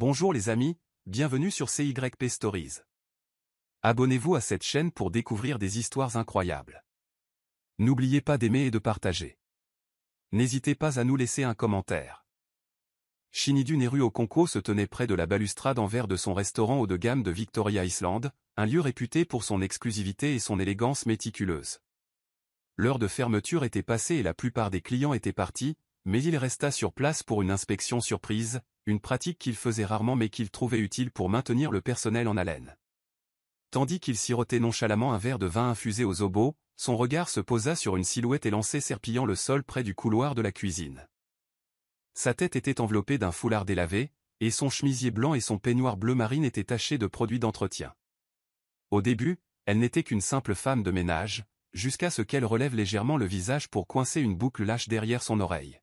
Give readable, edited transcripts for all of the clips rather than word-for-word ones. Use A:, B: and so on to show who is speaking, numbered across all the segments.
A: Bonjour les amis, bienvenue sur CYP Stories. Abonnez-vous à cette chaîne pour découvrir des histoires incroyables. N'oubliez pas d'aimer et de partager. N'hésitez pas à nous laisser un commentaire. Shinidu Neru Okonkwo se tenait près de la balustrade en verre de son restaurant haut de gamme de Victoria Island, un lieu réputé pour son exclusivité et son élégance méticuleuse. L'heure de fermeture était passée et la plupart des clients étaient partis, mais il resta sur place pour une inspection surprise, une pratique qu'il faisait rarement mais qu'il trouvait utile pour maintenir le personnel en haleine. Tandis qu'il sirotait nonchalamment un verre de vin infusé aux obos, son regard se posa sur une silhouette élancée serpillant le sol près du couloir de la cuisine. Sa tête était enveloppée d'un foulard délavé, et son chemisier blanc et son peignoir bleu marine étaient tachés de produits d'entretien. Au début, elle n'était qu'une simple femme de ménage, jusqu'à ce qu'elle relève légèrement le visage pour coincer une boucle lâche derrière son oreille.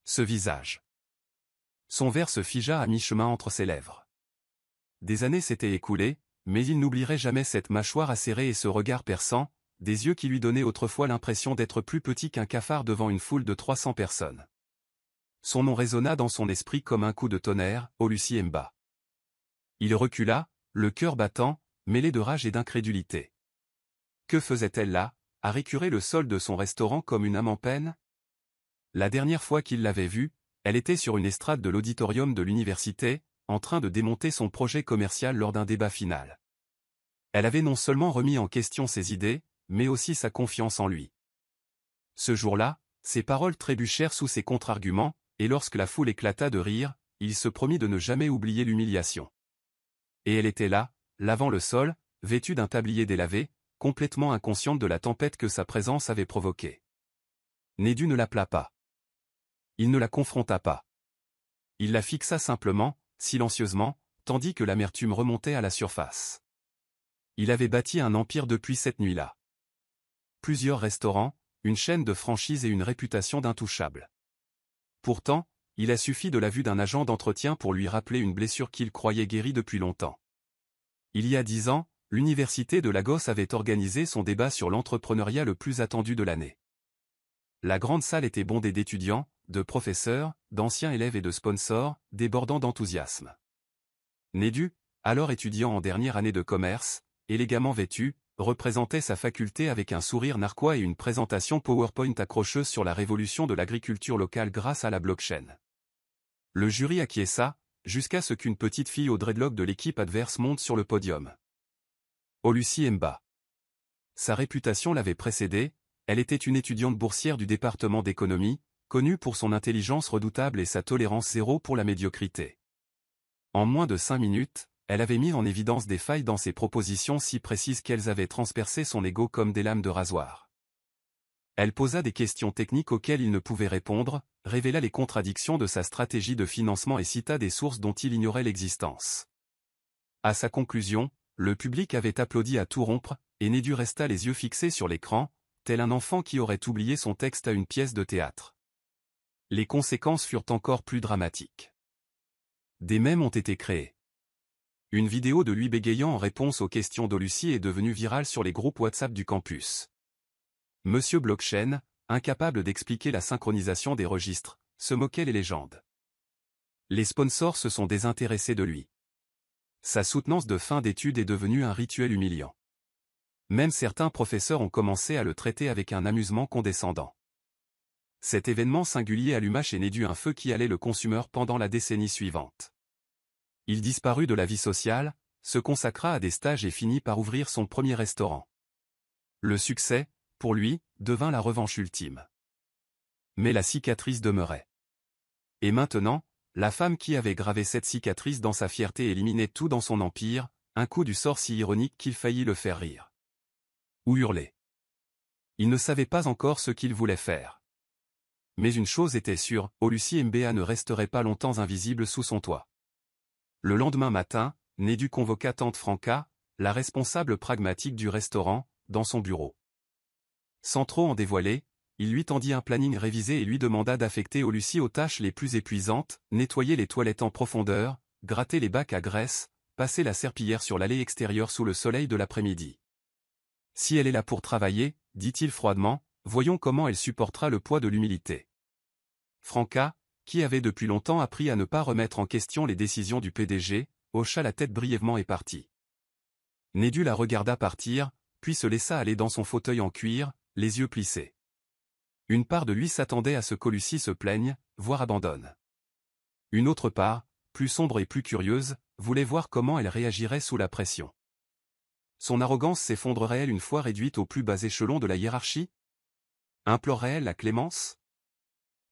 A: Ce visage. Son verre se figea à mi-chemin entre ses lèvres. Des années s'étaient écoulées, mais il n'oublierait jamais cette mâchoire acérée et ce regard perçant, des yeux qui lui donnaient autrefois l'impression d'être plus petit qu'un cafard devant une foule de 300 personnes. Son nom résonna dans son esprit comme un coup de tonnerre, Olusi Mba. Il recula, le cœur battant, mêlé de rage et d'incrédulité. Que faisait-elle là, à récurer le sol de son restaurant comme une âme en peine? La dernière fois qu'il l'avait vue, elle était sur une estrade de l'auditorium de l'université, en train de démonter son projet commercial lors d'un débat final. Elle avait non seulement remis en question ses idées, mais aussi sa confiance en lui. Ce jour-là, ses paroles trébuchèrent sous ses contre-arguments, et lorsque la foule éclata de rire, il se promit de ne jamais oublier l'humiliation. Et elle était là, lavant le sol, vêtue d'un tablier délavé, complètement inconsciente de la tempête que sa présence avait provoquée. Nedu ne l'appela pas. Il ne la confronta pas. Il la fixa simplement, silencieusement, tandis que l'amertume remontait à la surface. Il avait bâti un empire depuis cette nuit-là. Plusieurs restaurants, une chaîne de franchise et une réputation d'intouchable. Pourtant, il a suffi de la vue d'un agent d'entretien pour lui rappeler une blessure qu'il croyait guérie depuis longtemps. Il y a 10 ans, l'université de Lagos avait organisé son débat sur l'entrepreneuriat le plus attendu de l'année. La grande salle était bondée d'étudiants, de professeurs, d'anciens élèves et de sponsors, débordant d'enthousiasme. Nedu, alors étudiant en dernière année de commerce, élégamment vêtu, représentait sa faculté avec un sourire narquois et une présentation PowerPoint accrocheuse sur la révolution de l'agriculture locale grâce à la blockchain. Le jury acquiesça, jusqu'à ce qu'une petite fille au dreadlock de l'équipe adverse monte sur le podium. Olusi Mba. Sa réputation l'avait précédée, elle était une étudiante boursière du département d'économie, connue pour son intelligence redoutable et sa tolérance zéro pour la médiocrité. En moins de 5 minutes, elle avait mis en évidence des failles dans ses propositions si précises qu'elles avaient transpercé son ego comme des lames de rasoir. Elle posa des questions techniques auxquelles il ne pouvait répondre, révéla les contradictions de sa stratégie de financement et cita des sources dont il ignorait l'existence. À sa conclusion, le public avait applaudi à tout rompre, et Nedu resta les yeux fixés sur l'écran, tel un enfant qui aurait oublié son texte à une pièce de théâtre. Les conséquences furent encore plus dramatiques. Des mèmes ont été créés. Une vidéo de lui bégayant en réponse aux questions d'Olusi est devenue virale sur les groupes WhatsApp du campus. Monsieur Blockchain, incapable d'expliquer la synchronisation des registres, se moquait les légendes. Les sponsors se sont désintéressés de lui. Sa soutenance de fin d'études est devenue un rituel humiliant. Même certains professeurs ont commencé à le traiter avec un amusement condescendant. Cet événement singulier alluma chez Nedu un feu qui allait le consumer pendant la décennie suivante. Il disparut de la vie sociale, se consacra à des stages et finit par ouvrir son premier restaurant. Le succès, pour lui, devint la revanche ultime. Mais la cicatrice demeurait. Et maintenant, la femme qui avait gravé cette cicatrice dans sa fierté éliminait tout dans son empire, un coup du sort si ironique qu'il faillit le faire rire. Ou hurler. Il ne savait pas encore ce qu'il voulait faire. Mais une chose était sûre, Olusi Mba ne resterait pas longtemps invisible sous son toit. Le lendemain matin, Nedu convoqua tante Franca, la responsable pragmatique du restaurant, dans son bureau. Sans trop en dévoiler, il lui tendit un planning révisé et lui demanda d'affecter Olusi aux tâches les plus épuisantes, nettoyer les toilettes en profondeur, gratter les bacs à graisse, passer la serpillière sur l'allée extérieure sous le soleil de l'après-midi. Si elle est là pour travailler, dit-il froidement, voyons comment elle supportera le poids de l'humilité. Franca, qui avait depuis longtemps appris à ne pas remettre en question les décisions du PDG, hocha la tête brièvement et partit. Nedu la regarda partir, puis se laissa aller dans son fauteuil en cuir, les yeux plissés. Une part de lui s'attendait à ce qu'Olucie se plaigne, voire abandonne. Une autre part, plus sombre et plus curieuse, voulait voir comment elle réagirait sous la pression. Son arrogance s'effondrerait-elle une fois réduite au plus bas échelon de la hiérarchie? Implorerait-elle la clémence?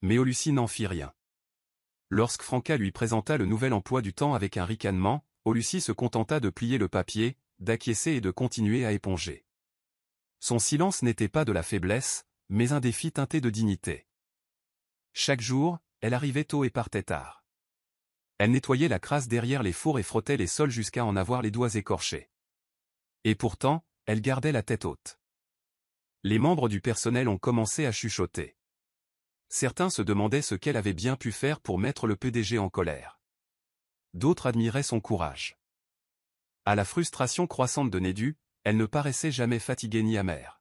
A: Mais Olucie n'en fit rien. Lorsque Franca lui présenta le nouvel emploi du temps avec un ricanement, Olucie se contenta de plier le papier, d'acquiescer et de continuer à éponger. Son silence n'était pas de la faiblesse, mais un défi teinté de dignité. Chaque jour, elle arrivait tôt et partait tard. Elle nettoyait la crasse derrière les fours et frottait les sols jusqu'à en avoir les doigts écorchés. Et pourtant, elle gardait la tête haute. Les membres du personnel ont commencé à chuchoter. Certains se demandaient ce qu'elle avait bien pu faire pour mettre le PDG en colère. D'autres admiraient son courage. À la frustration croissante de Nedu, elle ne paraissait jamais fatiguée ni amère.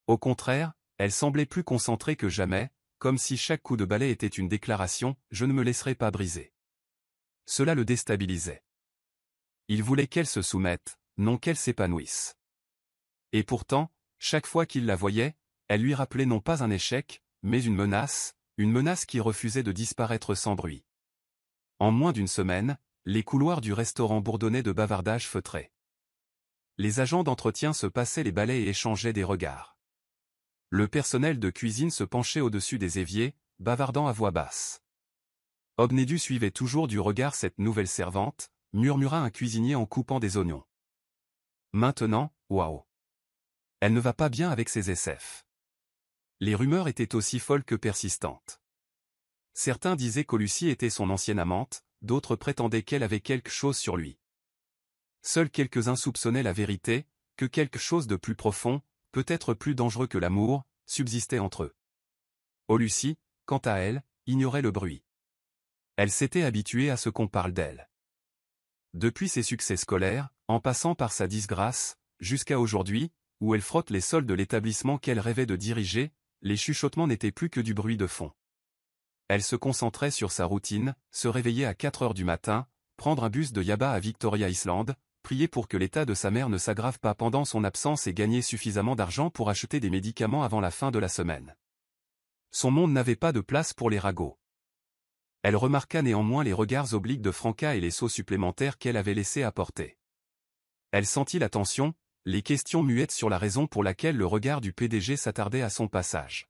A: Au contraire, elle semblait plus concentrée que jamais, comme si chaque coup de balai était une déclaration « je ne me laisserai pas briser ». Cela le déstabilisait. Il voulait qu'elle se soumette, non qu'elle s'épanouisse. Et pourtant, chaque fois qu'il la voyait, elle lui rappelait non pas un échec, mais une menace qui refusait de disparaître sans bruit. En moins d'une semaine, les couloirs du restaurant bourdonnaient de bavardages feutrés. Les agents d'entretien se passaient les balais et échangeaient des regards. Le personnel de cuisine se penchait au-dessus des éviers, bavardant à voix basse. Nedu suivait toujours du regard cette nouvelle servante, murmura un cuisinier en coupant des oignons. Maintenant, waouh! Elle ne va pas bien avec ses SF. Les rumeurs étaient aussi folles que persistantes. Certains disaient qu'Olucie était son ancienne amante, d'autres prétendaient qu'elle avait quelque chose sur lui. Seuls quelques-uns soupçonnaient la vérité, que quelque chose de plus profond, peut-être plus dangereux que l'amour, subsistait entre eux. Olucie, quant à elle, ignorait le bruit. Elle s'était habituée à ce qu'on parle d'elle. Depuis ses succès scolaires, en passant par sa disgrâce, jusqu'à aujourd'hui, où elle frotte les sols de l'établissement qu'elle rêvait de diriger, les chuchotements n'étaient plus que du bruit de fond. Elle se concentrait sur sa routine, se réveiller à 4 heures du matin, prendre un bus de Yaba à Victoria Island, prier pour que l'état de sa mère ne s'aggrave pas pendant son absence et gagner suffisamment d'argent pour acheter des médicaments avant la fin de la semaine. Son monde n'avait pas de place pour les ragots. Elle remarqua néanmoins les regards obliques de Franca et les sauts supplémentaires qu'elle avait laissé apporter. Elle sentit la tension, les questions muettes sur la raison pour laquelle le regard du PDG s'attardait à son passage.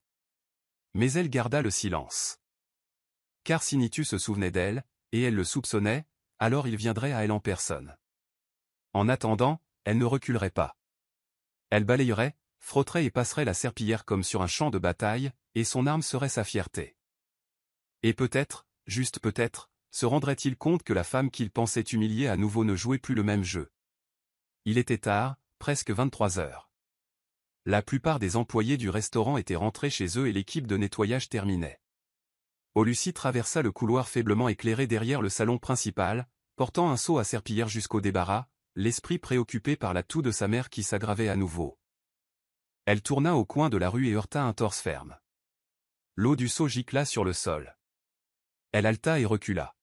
A: Mais elle garda le silence. Car si Nitu se souvenait d'elle, et elle le soupçonnait, alors il viendrait à elle en personne. En attendant, elle ne reculerait pas. Elle balayerait, frotterait et passerait la serpillière comme sur un champ de bataille, et son arme serait sa fierté. Et peut-être, juste peut-être, se rendrait-il compte que la femme qu'il pensait humilier à nouveau ne jouait plus le même jeu. Il était tard, presque 23 heures. La plupart des employés du restaurant étaient rentrés chez eux et l'équipe de nettoyage terminait. Olucie traversa le couloir faiblement éclairé derrière le salon principal, portant un seau à serpillière jusqu'au débarras, l'esprit préoccupé par la toux de sa mère qui s'aggravait à nouveau. Elle tourna au coin de la rue et heurta un torse ferme. L'eau du seau gicla sur le sol. Elle haleta et recula.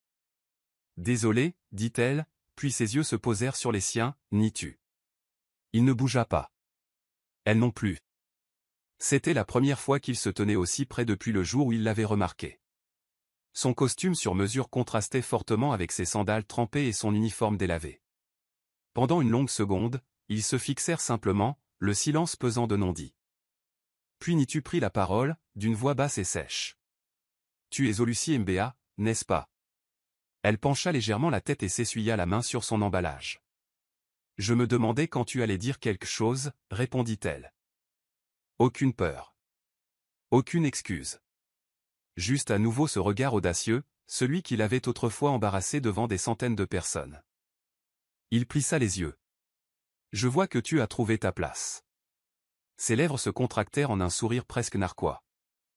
A: Désolée, dit-elle, puis ses yeux se posèrent sur les siens, Nitu. Il ne bougea pas. Elle non plus. C'était la première fois qu'il se tenait aussi près depuis le jour où il l'avait remarqué. Son costume sur mesure contrastait fortement avec ses sandales trempées et son uniforme délavé. Pendant une longue seconde, ils se fixèrent simplement, le silence pesant de non-dit. Puis Nitu prit la parole, d'une voix basse et sèche. « Tu es Olucie Mbea, n'est-ce pas ?» Elle pencha légèrement la tête et s'essuya la main sur son emballage. « Je me demandais quand tu allais dire quelque chose, » répondit-elle. Aucune peur. Aucune excuse. Juste à nouveau ce regard audacieux, celui qui l'avait autrefois embarrassé devant des centaines de personnes. Il plissa les yeux. « Je vois que tu as trouvé ta place. » Ses lèvres se contractèrent en un sourire presque narquois.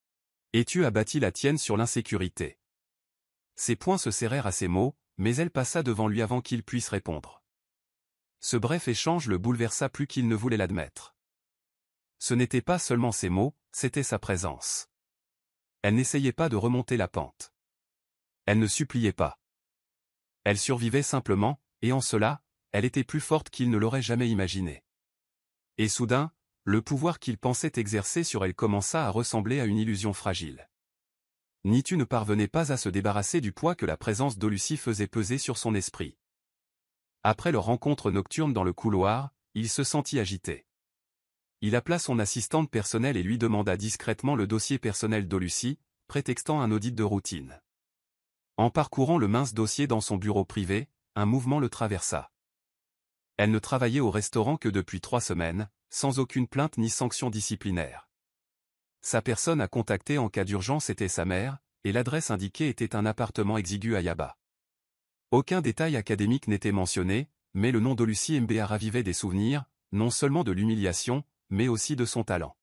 A: « Et tu as bâti la tienne sur l'insécurité. » Ses poings se serrèrent à ces mots, mais elle passa devant lui avant qu'il puisse répondre. Ce bref échange le bouleversa plus qu'il ne voulait l'admettre. Ce n'était pas seulement ses mots, c'était sa présence. Elle n'essayait pas de remonter la pente. Elle ne suppliait pas. Elle survivait simplement, et en cela, elle était plus forte qu'il ne l'aurait jamais imaginé. Et soudain, le pouvoir qu'il pensait exercer sur elle commença à ressembler à une illusion fragile. Nitu ne parvenait pas à se débarrasser du poids que la présence d'Olucie faisait peser sur son esprit. Après leur rencontre nocturne dans le couloir, il se sentit agité. Il appela son assistante personnelle et lui demanda discrètement le dossier personnel d'Olucie, prétextant un audit de routine. En parcourant le mince dossier dans son bureau privé, un mouvement le traversa. Elle ne travaillait au restaurant que depuis 3 semaines, sans aucune plainte ni sanction disciplinaire. Sa personne à contacter en cas d'urgence était sa mère, et l'adresse indiquée était un appartement exigu à Yaba. Aucun détail académique n'était mentionné, mais le nom d'Olucie Mba ravivait des souvenirs, non seulement de l'humiliation, mais aussi de son talent.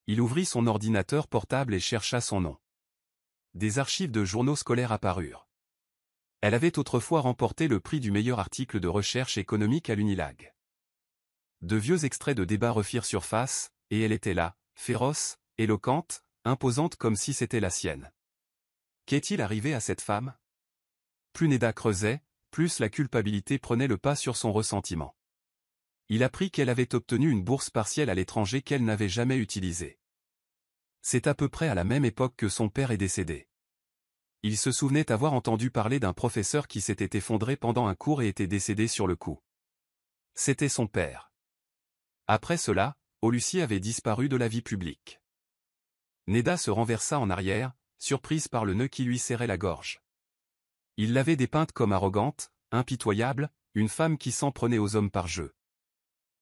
A: Il ouvrit son ordinateur portable et chercha son nom. Des archives de journaux scolaires apparurent. Elle avait autrefois remporté le prix du meilleur article de recherche économique à l'Unilag. De vieux extraits de débats refirent surface, et elle était là, féroce, éloquente, imposante comme si c'était la sienne. Qu'est-il arrivé à cette femme? Plus Neda creusait, plus la culpabilité prenait le pas sur son ressentiment. Il apprit qu'elle avait obtenu une bourse partielle à l'étranger qu'elle n'avait jamais utilisée. C'est à peu près à la même époque que son père est décédé. Il se souvenait avoir entendu parler d'un professeur qui s'était effondré pendant un cours et était décédé sur le coup. C'était son père. Après cela, Olucie avait disparu de la vie publique. Neda se renversa en arrière, surprise par le nœud qui lui serrait la gorge. Il l'avait dépeinte comme arrogante, impitoyable, une femme qui s'en prenait aux hommes par jeu.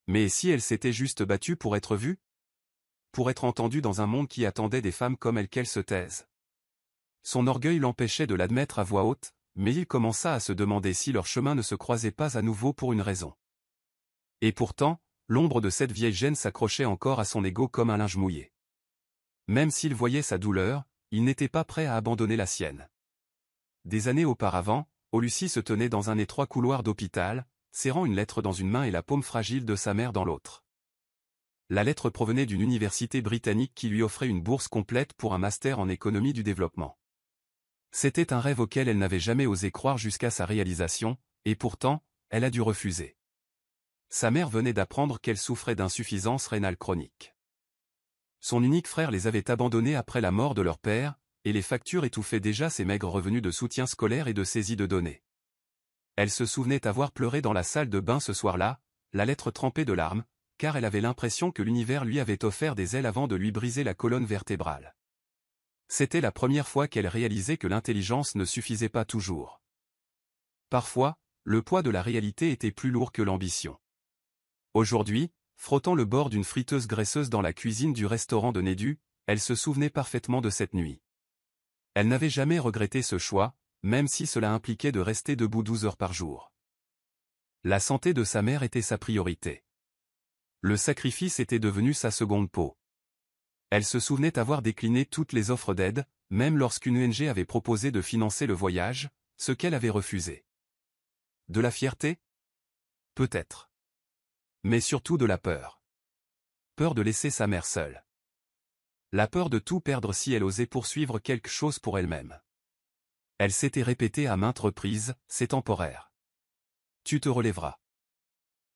A: Mais si elle s'était juste battue pour être vue? Pour être entendue dans un monde qui attendait des femmes comme elle qu'elles se taisent. Son orgueil l'empêchait de l'admettre à voix haute, mais il commença à se demander si leur chemin ne se croisait pas à nouveau pour une raison. Et pourtant, l'ombre de cette vieille gêne s'accrochait encore à son ego comme un linge mouillé. Même s'il voyait sa douleur, il n'était pas prêt à abandonner la sienne. Des années auparavant, Olucie se tenait dans un étroit couloir d'hôpital, serrant une lettre dans une main et la paume fragile de sa mère dans l'autre. La lettre provenait d'une université britannique qui lui offrait une bourse complète pour un master en économie du développement. C'était un rêve auquel elle n'avait jamais osé croire jusqu'à sa réalisation, et pourtant, elle a dû refuser. Sa mère venait d'apprendre qu'elle souffrait d'insuffisance rénale chronique. Son unique frère les avait abandonnés après la mort de leur père, et les factures étouffaient déjà ses maigres revenus de soutien scolaire et de saisie de données. Elle se souvenait avoir pleuré dans la salle de bain ce soir-là, la lettre trempée de larmes, car elle avait l'impression que l'univers lui avait offert des ailes avant de lui briser la colonne vertébrale. C'était la première fois qu'elle réalisait que l'intelligence ne suffisait pas toujours. Parfois, le poids de la réalité était plus lourd que l'ambition. Aujourd'hui, frottant le bord d'une friteuse graisseuse dans la cuisine du restaurant de Nedu, elle se souvenait parfaitement de cette nuit. Elle n'avait jamais regretté ce choix, même si cela impliquait de rester debout 12 heures par jour. La santé de sa mère était sa priorité. Le sacrifice était devenu sa seconde peau. Elle se souvenait avoir décliné toutes les offres d'aide, même lorsqu'une ONG avait proposé de financer le voyage, ce qu'elle avait refusé. De la fierté? Peut-être. Mais surtout de la peur. Peur de laisser sa mère seule. La peur de tout perdre si elle osait poursuivre quelque chose pour elle-même. Elle s'était répétée à maintes reprises, c'est temporaire. Tu te relèveras.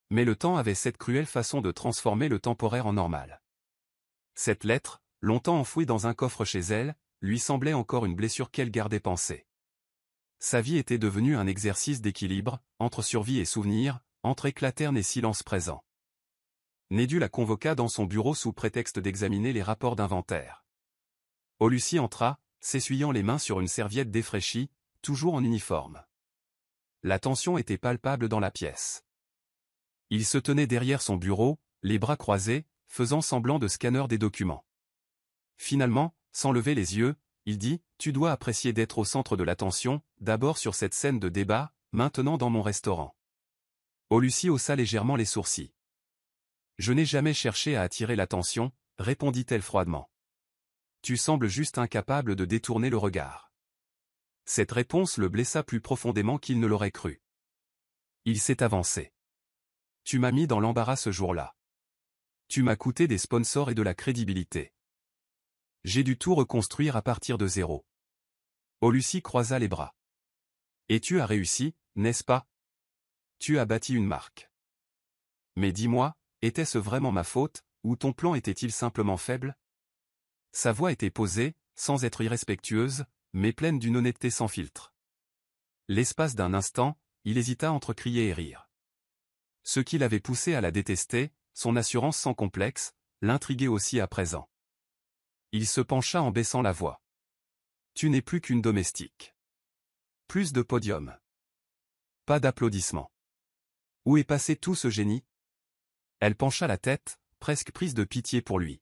A: Mais le temps avait cette cruelle façon de transformer le temporaire en normal. Cette lettre, longtemps enfouie dans un coffre chez elle, lui semblait encore une blessure qu'elle gardait pansée. Sa vie était devenue un exercice d'équilibre, entre survie et souvenir, entre éclaterne et silence présent. Nedu la convoqua dans son bureau sous prétexte d'examiner les rapports d'inventaire. Olucie entra, s'essuyant les mains sur une serviette défraîchie, toujours en uniforme. La tension était palpable dans la pièce. Il se tenait derrière son bureau, les bras croisés, faisant semblant de scanner des documents. Finalement, sans lever les yeux, il dit « Tu dois apprécier d'être au centre de l'attention, d'abord sur cette scène de débat, maintenant dans mon restaurant. » Olucie haussa légèrement les sourcils. « Je n'ai jamais cherché à attirer l'attention, » répondit-elle froidement. « Tu sembles juste incapable de détourner le regard. » Cette réponse le blessa plus profondément qu'il ne l'aurait cru. Il s'est avancé. « Tu m'as mis dans l'embarras ce jour-là. Tu m'as coûté des sponsors et de la crédibilité. J'ai dû tout reconstruire à partir de zéro. » Lucie croisa les bras. Et tu as réussi, n'est-ce pas? Tu as bâti une marque. Mais dis-moi, était-ce vraiment ma faute, ou ton plan était-il simplement faible? Sa voix était posée, sans être irrespectueuse, mais pleine d'une honnêteté sans filtre. L'espace d'un instant, il hésita entre crier et rire. Ce qui l'avait poussé à la détester, son assurance sans complexe, l'intriguait aussi à présent. Il se pencha en baissant la voix. Tu n'es plus qu'une domestique. Plus de podium. Pas d'applaudissements. Où est passé tout ce génie? Elle pencha la tête, presque prise de pitié pour lui.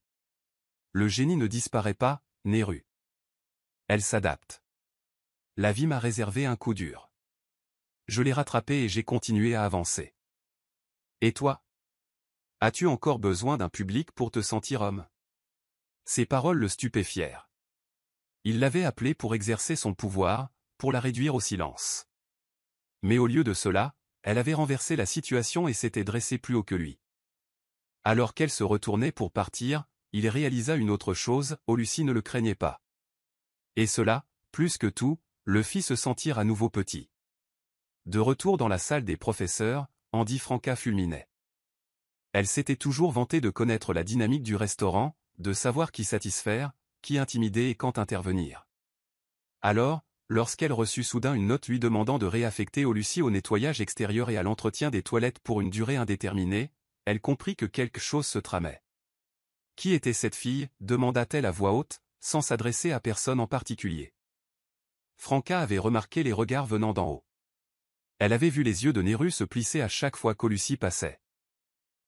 A: Le génie ne disparaît pas, Néru. Elle s'adapte. La vie m'a réservé un coup dur. Je l'ai rattrapé et j'ai continué à avancer. Et toi? As-tu encore besoin d'un public pour te sentir homme? Ces paroles le stupéfièrent. Il l'avait appelée pour exercer son pouvoir, pour la réduire au silence. Mais au lieu de cela, elle avait renversé la situation et s'était dressée plus haut que lui. Alors qu'elle se retournait pour partir, il réalisa une autre chose, Lucie ne le craignait pas. Et cela, plus que tout, le fit se sentir à nouveau petit. De retour dans la salle des professeurs, Andy Franca fulminait. Elle s'était toujours vantée de connaître la dynamique du restaurant, de savoir qui satisfaire, qui intimider et quand intervenir. Alors, lorsqu'elle reçut soudain une note lui demandant de réaffecter Lucie au nettoyage extérieur et à l'entretien des toilettes pour une durée indéterminée, elle comprit que quelque chose se tramait. Qui était cette fille, demanda-t-elle à voix haute, sans s'adresser à personne en particulier. Franca avait remarqué les regards venant d'en haut. Elle avait vu les yeux de Néru se plisser à chaque fois qu'Lucie passait.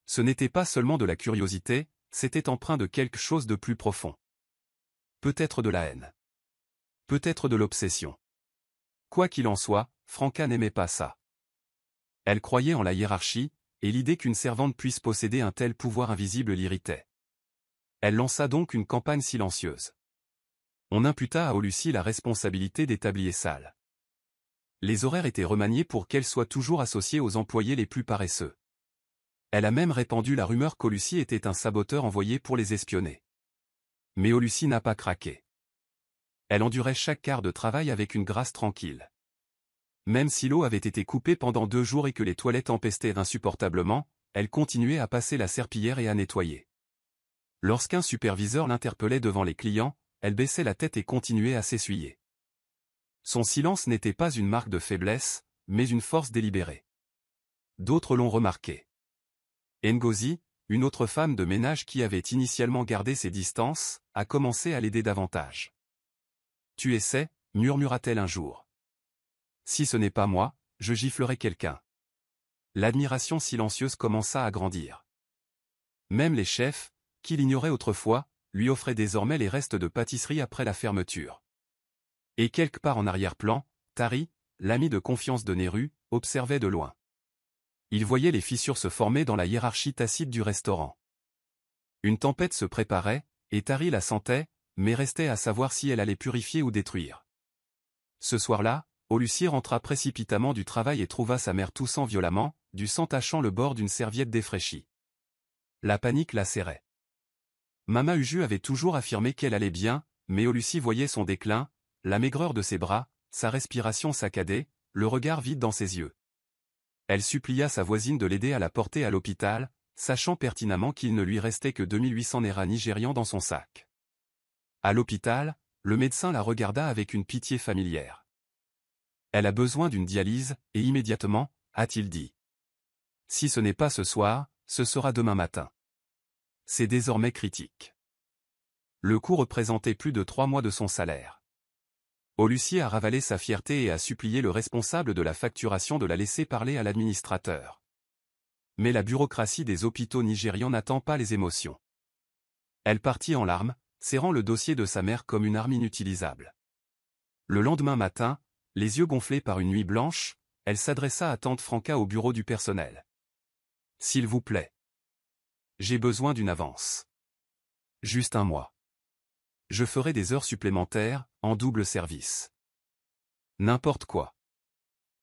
A: Ce n'était pas seulement de la curiosité, c'était empreint de quelque chose de plus profond. Peut-être de la haine. Peut-être de l'obsession. Quoi qu'il en soit, Franca n'aimait pas ça. Elle croyait en la hiérarchie, et l'idée qu'une servante puisse posséder un tel pouvoir invisible l'irritait. Elle lança donc une campagne silencieuse. On imputa à Lucie la responsabilité des tabliers sales. Les horaires étaient remaniés pour qu'elle soit toujours associée aux employés les plus paresseux. Elle a même répandu la rumeur qu'Lucie était un saboteur envoyé pour les espionner. Mais Lucie n'a pas craqué. Elle endurait chaque quart de travail avec une grâce tranquille. Même si l'eau avait été coupée pendant 2 jours et que les toilettes empestaient insupportablement, elle continuait à passer la serpillière et à nettoyer. Lorsqu'un superviseur l'interpellait devant les clients, elle baissait la tête et continuait à s'essuyer. Son silence n'était pas une marque de faiblesse, mais une force délibérée. D'autres l'ont remarqué. Ngozi, une autre femme de ménage qui avait initialement gardé ses distances, a commencé à l'aider davantage. « Tu essaies » murmura-t-elle un jour. « Si ce n'est pas moi, je giflerai quelqu'un. » L'admiration silencieuse commença à grandir. Même les chefs, qui l'ignoraient autrefois, lui offraient désormais les restes de pâtisserie après la fermeture. Et quelque part en arrière-plan, Tari, l'ami de confiance de Néru, observait de loin. Il voyait les fissures se former dans la hiérarchie tacite du restaurant. Une tempête se préparait, et Tari la sentait, mais restait à savoir si elle allait purifier ou détruire. Ce soir-là, Lucie rentra précipitamment du travail et trouva sa mère toussant violemment, du sang tachant le bord d'une serviette défraîchie. La panique la serrait. Mama Uju avait toujours affirmé qu'elle allait bien, mais Lucie voyait son déclin, la maigreur de ses bras, sa respiration saccadée, le regard vide dans ses yeux. Elle supplia sa voisine de l'aider à la porter à l'hôpital, sachant pertinemment qu'il ne lui restait que 2800 naira nigérians dans son sac. À l'hôpital, le médecin la regarda avec une pitié familière. « Elle a besoin d'une dialyse, et immédiatement, a-t-il dit. Si ce n'est pas ce soir, ce sera demain matin. C'est désormais critique. » Le coût représentait plus de 3 mois de son salaire. Lucie a ravalé sa fierté et a supplié le responsable de la facturation de la laisser parler à l'administrateur. Mais la bureaucratie des hôpitaux nigérians n'attend pas les émotions. Elle partit en larmes, serrant le dossier de sa mère comme une arme inutilisable. Le lendemain matin, les yeux gonflés par une nuit blanche, elle s'adressa à tante Franca au bureau du personnel. « S'il vous plaît. J'ai besoin d'une avance. Juste 1 mois. Je ferai des heures supplémentaires, en double service. N'importe quoi. »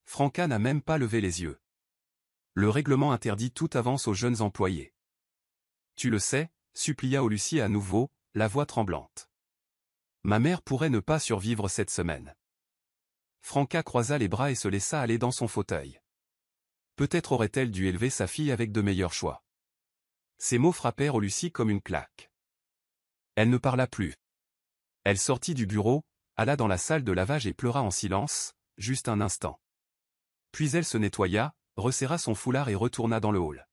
A: Franca n'a même pas levé les yeux. Le règlement interdit toute avance aux jeunes employés. « Tu le sais, » supplia Lucie à nouveau, la voix tremblante. « Ma mère pourrait ne pas survivre cette semaine. Franca croisa les bras et se laissa aller dans son fauteuil. Peut-être aurait-elle dû élever sa fille avec de meilleurs choix. Ces mots frappèrent Lucie comme une claque. Elle ne parla plus. Elle sortit du bureau, alla dans la salle de lavage et pleura en silence, juste un instant. Puis elle se nettoya, resserra son foulard et retourna dans le hall.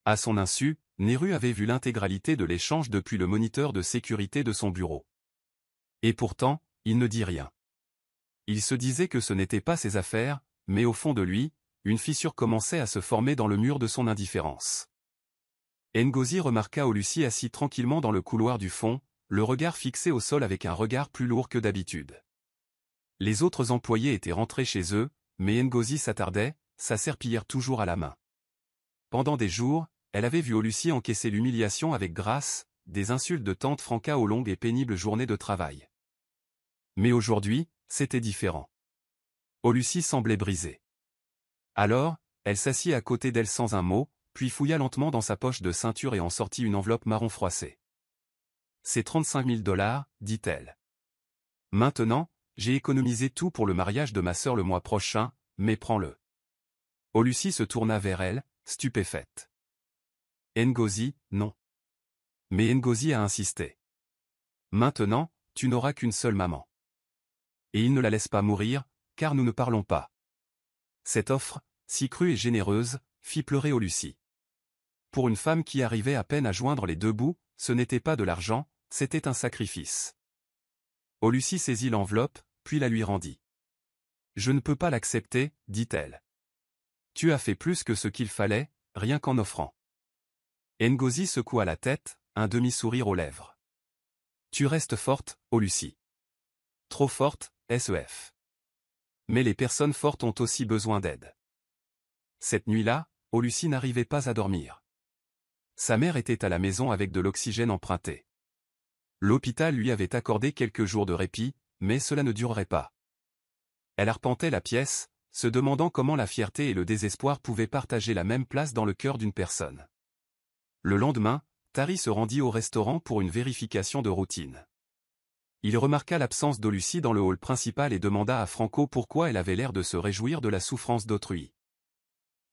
A: À son insu, Néru avait vu l'intégralité de l'échange depuis le moniteur de sécurité de son bureau. Et pourtant, il ne dit rien. Il se disait que ce n'était pas ses affaires, mais au fond de lui, une fissure commençait à se former dans le mur de son indifférence. Ngozi remarqua Lucie assis tranquillement dans le couloir du fond, le regard fixé au sol avec un regard plus lourd que d'habitude. Les autres employés étaient rentrés chez eux, mais Ngozi s'attardait, sa serpillière toujours à la main. Pendant des jours, elle avait vu Lucie encaisser l'humiliation avec grâce, des insultes de tante Franca aux longues et pénibles journées de travail. Mais aujourd'hui, c'était différent. Lucie semblait brisée. Alors, elle s'assit à côté d'elle sans un mot, puis fouilla lentement dans sa poche de ceinture et en sortit une enveloppe marron froissée. « C'est 35 000 $, dit-elle. Maintenant, j'ai économisé tout pour le mariage de ma sœur le mois prochain, mais prends-le. Lucie se tourna vers elle, stupéfaite. Ngozi, non. Mais Ngozi a insisté. Maintenant, tu n'auras qu'une seule maman. Et il ne la laisse pas mourir, car nous ne parlons pas. Cette offre, si crue et généreuse, fit pleurer Lucie. Pour une femme qui arrivait à peine à joindre les deux bouts, ce n'était pas de l'argent, c'était un sacrifice. Lucie saisit l'enveloppe, puis la lui rendit. Je ne peux pas l'accepter, dit-elle. Tu as fait plus que ce qu'il fallait, rien qu'en offrant. Ngozi secoua la tête, un demi-sourire aux lèvres. Tu restes forte, Lucie. Trop forte, SEF. Mais les personnes fortes ont aussi besoin d'aide. Cette nuit-là, Lucie n'arrivait pas à dormir. Sa mère était à la maison avec de l'oxygène emprunté. L'hôpital lui avait accordé quelques jours de répit, mais cela ne durerait pas. Elle arpentait la pièce, se demandant comment la fierté et le désespoir pouvaient partager la même place dans le cœur d'une personne. Le lendemain, Tari se rendit au restaurant pour une vérification de routine. Il remarqua l'absence d'Lucie dans le hall principal et demanda à Franco pourquoi elle avait l'air de se réjouir de la souffrance d'autrui.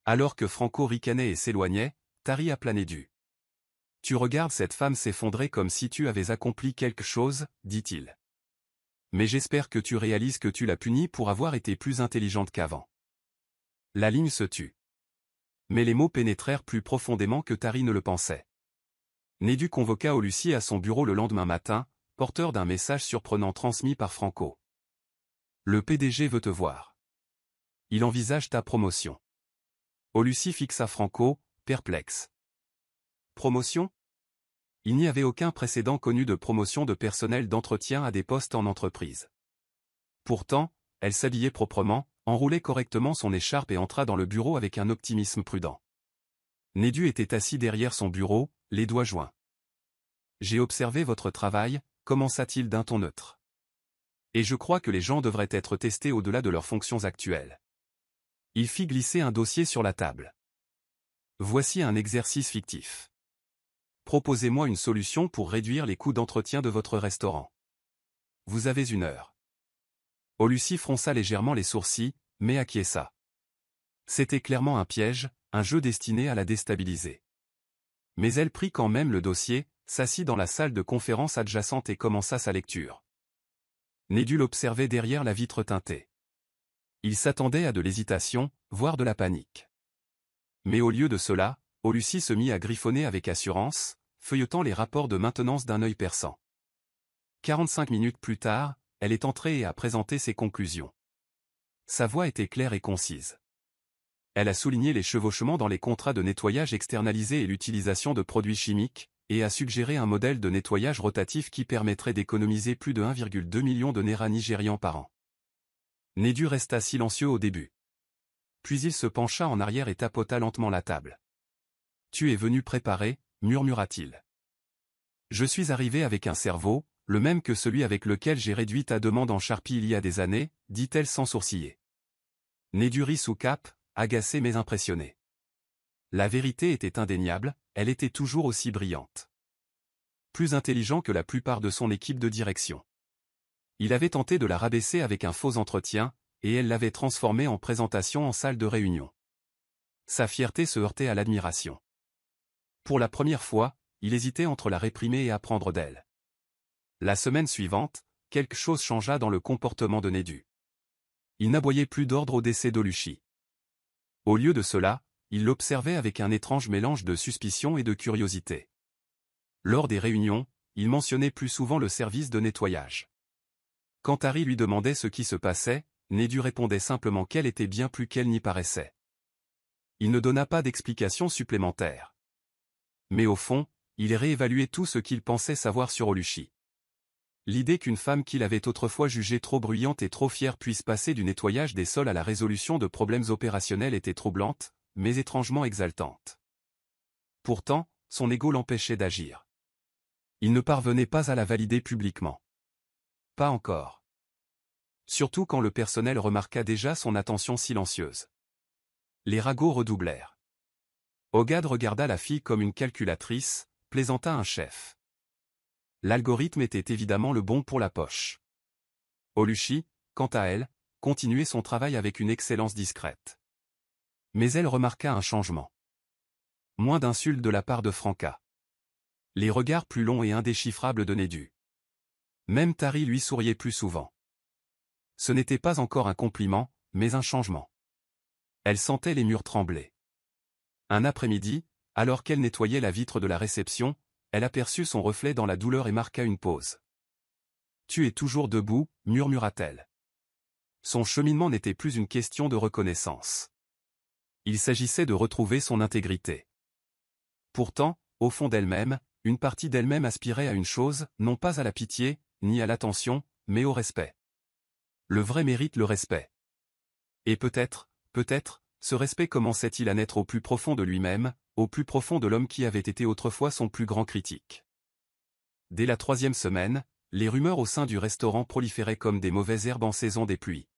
A: Alors que Franco ricanait et s'éloignait, Tari aplanait du. « Tu regardes cette femme s'effondrer comme si tu avais accompli quelque chose, dit-il. Mais j'espère que tu réalises que tu l'as punie pour avoir été plus intelligente qu'avant. » La ligne se tut. Mais les mots pénétrèrent plus profondément que Tari ne le pensait. Nédu convoqua Lucie à son bureau le lendemain matin, porteur d'un message surprenant transmis par Franco. « Le PDG veut te voir. Il envisage ta promotion. » Lucie fixa Franco, perplexe. Promotion? Il n'y avait aucun précédent connu de promotion de personnel d'entretien à des postes en entreprise. Pourtant, elle s'habillait proprement, enroulait correctement son écharpe et entra dans le bureau avec un optimisme prudent. Nédu était assis derrière son bureau, les doigts joints. « J'ai observé votre travail », commença-t-il d'un ton neutre. « Et je crois que les gens devraient être testés au-delà de leurs fonctions actuelles. » Il fit glisser un dossier sur la table. « Voici un exercice fictif. Proposez-moi une solution pour réduire les coûts d'entretien de votre restaurant. Vous avez 1 heure. » Lucie fronça légèrement les sourcils, mais acquiesça. C'était clairement un piège, un jeu destiné à la déstabiliser. Mais elle prit quand même le dossier, s'assit dans la salle de conférence adjacente et commença sa lecture. Nédu l'observait derrière la vitre teintée. Il s'attendait à de l'hésitation, voire de la panique. Mais au lieu de cela, Lucie se mit à griffonner avec assurance, feuilletant les rapports de maintenance d'un œil perçant. 45 minutes plus tard, elle est entrée et a présenté ses conclusions. Sa voix était claire et concise. Elle a souligné les chevauchements dans les contrats de nettoyage externalisé et l'utilisation de produits chimiques, et a suggéré un modèle de nettoyage rotatif qui permettrait d'économiser plus de 1,2 million de naira nigérians par an. Nédu resta silencieux au début. Puis il se pencha en arrière et tapota lentement la table. « Tu es venu préparer » murmura-t-il. « Je suis arrivé avec un cerveau, le même que celui avec lequel j'ai réduit ta demande en charpie il y a des années, dit-elle sans sourciller. Nédu rit sous cape, agacé mais impressionné. La vérité était indéniable, elle était toujours aussi brillante. Plus intelligent que la plupart de son équipe de direction. Il avait tenté de la rabaisser avec un faux entretien, et elle l'avait transformé en présentation en salle de réunion. Sa fierté se heurtait à l'admiration. Pour la première fois, il hésitait entre la réprimer et apprendre d'elle. La semaine suivante, quelque chose changea dans le comportement de Nédu. Il n'aboyait plus d'ordre au décès d'Olushi. Au lieu de cela, il l'observait avec un étrange mélange de suspicion et de curiosité. Lors des réunions, il mentionnait plus souvent le service de nettoyage. Quand Tari lui demandait ce qui se passait, Nédu répondait simplement qu'elle était bien plus qu'elle n'y paraissait. Il ne donna pas d'explication supplémentaire. Mais au fond, il réévaluait tout ce qu'il pensait savoir sur Olushi. L'idée qu'une femme qu'il avait autrefois jugée trop bruyante et trop fière puisse passer du nettoyage des sols à la résolution de problèmes opérationnels était troublante, mais étrangement exaltante. Pourtant, son ego l'empêchait d'agir. Il ne parvenait pas à la valider publiquement. Pas encore. Surtout quand le personnel remarqua déjà son attention silencieuse. Les ragots redoublèrent. Ogad regarda la fille comme une calculatrice, plaisanta un chef. L'algorithme était évidemment le bon pour la poche. Olushi, quant à elle, continuait son travail avec une excellence discrète. Mais elle remarqua un changement. Moins d'insultes de la part de Franca. Les regards plus longs et indéchiffrables de Nédu. Même Tari lui souriait plus souvent. Ce n'était pas encore un compliment, mais un changement. Elle sentait les murs trembler. Un après-midi, alors qu'elle nettoyait la vitre de la réception, elle aperçut son reflet dans la douleur et marqua une pause. « Tu es toujours debout » murmura-t-elle. Son cheminement n'était plus une question de reconnaissance. Il s'agissait de retrouver son intégrité. Pourtant, au fond d'elle-même, une partie d'elle-même aspirait à une chose, non pas à la pitié, ni à l'attention, mais au respect. Le vrai mérite le respect. Et peut-être, ce respect commençait-il à naître au plus profond de lui-même, au plus profond de l'homme qui avait été autrefois son plus grand critique. Dès la 3e semaine, les rumeurs au sein du restaurant proliféraient comme des mauvaises herbes en saison des pluies.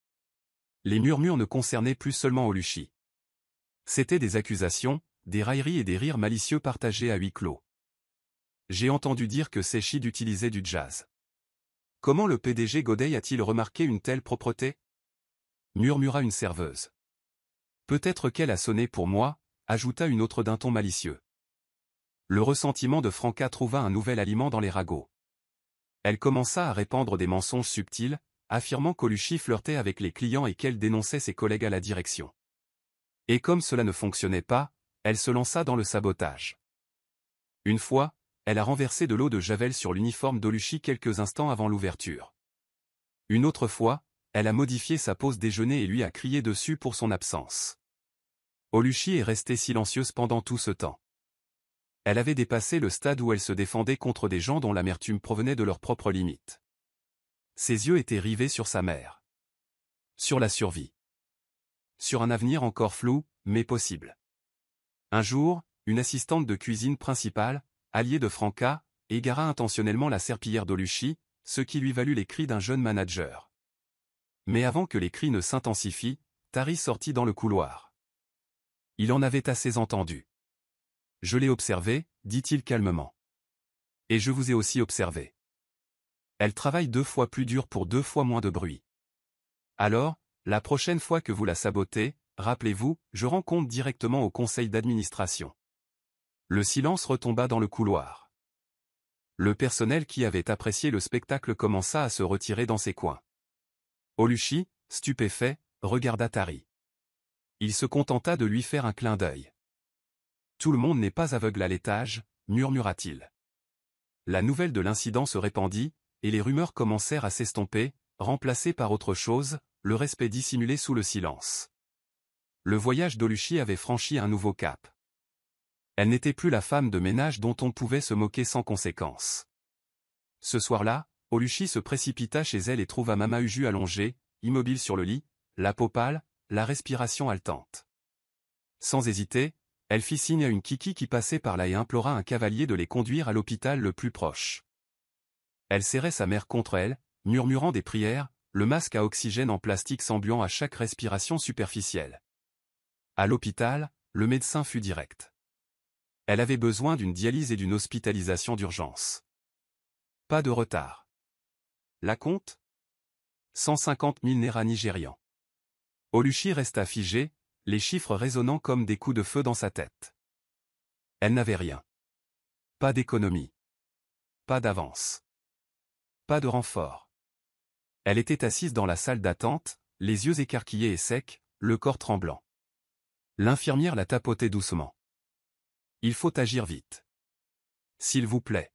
A: Les murmures ne concernaient plus seulement Olushi. C'étaient des accusations, des railleries et des rires malicieux partagés à huis clos. J'ai entendu dire que Seishide utilisait du jazz. Comment le PDG Godei a-t-il remarqué une telle propreté? Murmura une serveuse. Peut-être qu'elle a sonné pour moi, ajouta une autre d'un ton malicieux. Le ressentiment de Franca trouva un nouvel aliment dans les ragots. Elle commença à répandre des mensonges subtils, affirmant qu'Olushi flirtait avec les clients et qu'elle dénonçait ses collègues à la direction. Et comme cela ne fonctionnait pas, elle se lança dans le sabotage. Une fois, elle a renversé de l'eau de javel sur l'uniforme d'Olushi quelques instants avant l'ouverture. Une autre fois, elle a modifié sa pause déjeuner et lui a crié dessus pour son absence. Olushi est restée silencieuse pendant tout ce temps. Elle avait dépassé le stade où elle se défendait contre des gens dont l'amertume provenait de leurs propres limites. Ses yeux étaient rivés sur sa mère. Sur la survie. Sur un avenir encore flou, mais possible. Un jour, une assistante de cuisine principale, alliée de Franca, égara intentionnellement la serpillière d'Olushi, ce qui lui valut les cris d'un jeune manager. Mais avant que les cris ne s'intensifient, Tari sortit dans le couloir. Il en avait assez entendu. « Je l'ai observé, dit-il calmement. Et je vous ai aussi observé. Elle travaille 2 fois plus dur pour 2 fois moins de bruit. Alors, la prochaine fois que vous la sabotez, rappelez-vous, je rends compte directement au conseil d'administration. » Le silence retomba dans le couloir. Le personnel qui avait apprécié le spectacle commença à se retirer dans ses coins. Olushi, stupéfait, regarda Tari. Il se contenta de lui faire un clin d'œil. « Tout le monde n'est pas aveugle à l'étage, » murmura-t-il. La nouvelle de l'incident se répandit, et les rumeurs commencèrent à s'estomper, remplacées par autre chose, le respect dissimulé sous le silence. Le voyage d'Olushi avait franchi un nouveau cap. Elle n'était plus la femme de ménage dont on pouvait se moquer sans conséquence. Ce soir-là, Olushi se précipita chez elle et trouva Mama Uju allongée, immobile sur le lit, la peau pâle, la respiration haletante. Sans hésiter, elle fit signe à une Kiki qui passait par là et implora un cavalier de les conduire à l'hôpital le plus proche. Elle serrait sa mère contre elle, murmurant des prières, le masque à oxygène en plastique s'embuant à chaque respiration superficielle. À l'hôpital, le médecin fut direct. Elle avait besoin d'une dialyse et d'une hospitalisation d'urgence. Pas de retard. La compte? 150 000 naira nigérians. Oluchi resta figée, les chiffres résonnant comme des coups de feu dans sa tête. Elle n'avait rien. Pas d'économie. Pas d'avance. Pas de renfort. Elle était assise dans la salle d'attente, les yeux écarquillés et secs, le corps tremblant. L'infirmière la tapotait doucement. Il faut agir vite. S'il vous plaît.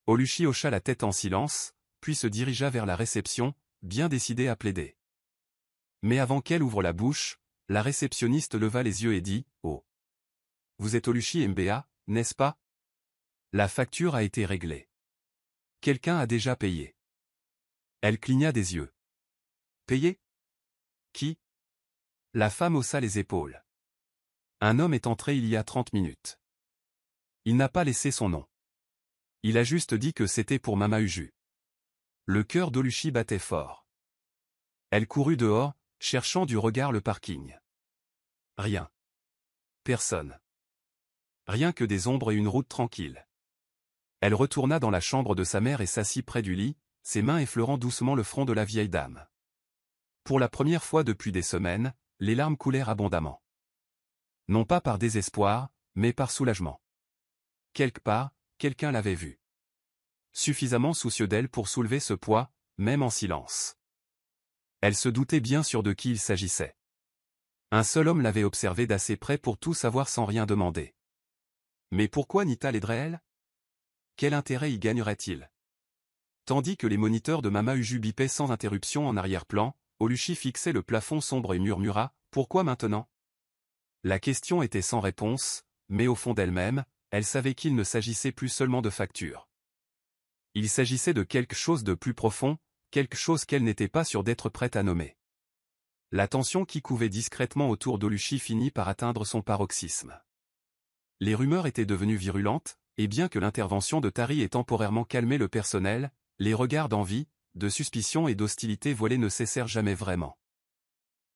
A: Oluchi hocha la tête en silence, puis se dirigea vers la réception, bien décidée à plaider. Mais avant qu'elle ouvre la bouche, la réceptionniste leva les yeux et dit « Oh. Vous êtes Oluchi Mbea, n'est-ce pas? La facture a été réglée. Quelqu'un a déjà payé. » Elle cligna des yeux. « Payé? Qui? » La femme haussa les épaules. « Un homme est entré il y a 30 minutes. Il n'a pas laissé son nom. Il a juste dit que c'était pour Mama Uju. » Le cœur d'Oluchi battait fort. Elle courut dehors, cherchant du regard le parking. Rien. Personne. Rien que des ombres et une route tranquille. Elle retourna dans la chambre de sa mère et s'assit près du lit, ses mains effleurant doucement le front de la vieille dame. Pour la première fois depuis des semaines, les larmes coulèrent abondamment. Non pas par désespoir, mais par soulagement. Quelque part, quelqu'un l'avait vue. Suffisamment soucieux d'elle pour soulever ce poids, même en silence. Elle se doutait bien sûr de qui il s'agissait. Un seul homme l'avait observé d'assez près pour tout savoir sans rien demander. Mais pourquoi Nita l'aiderait elle? Quel intérêt y gagnerait-il? Tandis que les moniteurs de Mama Uju bipaient sans interruption en arrière-plan, Oluchi fixait le plafond sombre et murmura « Pourquoi maintenant ?» La question était sans réponse, mais au fond d'elle-même, elle savait qu'il ne s'agissait plus seulement de factures. Il s'agissait de quelque chose de plus profond, quelque chose qu'elle n'était pas sûre d'être prête à nommer. La tension qui couvait discrètement autour d'Oluchi finit par atteindre son paroxysme. Les rumeurs étaient devenues virulentes, et bien que l'intervention de Tari ait temporairement calmé le personnel, les regards d'envie, de suspicion et d'hostilité voilée ne cessèrent jamais vraiment.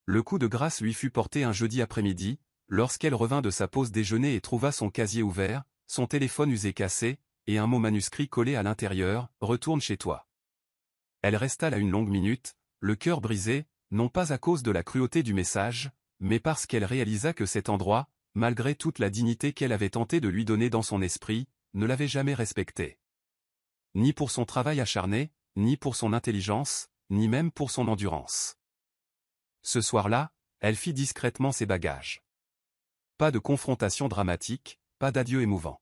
A: Le coup de grâce lui fut porté un jeudi après-midi, lorsqu'elle revint de sa pause déjeuner et trouva son casier ouvert, son téléphone usé cassé, et un mot manuscrit collé à l'intérieur, « Retourne chez toi ». Elle resta là une longue minute, le cœur brisé, non pas à cause de la cruauté du message, mais parce qu'elle réalisa que cet endroit, malgré toute la dignité qu'elle avait tenté de lui donner dans son esprit, ne l'avait jamais respecté. Ni pour son travail acharné, ni pour son intelligence, ni même pour son endurance. Ce soir-là, elle fit discrètement ses bagages. Pas de confrontation dramatique, pas d'adieu émouvant.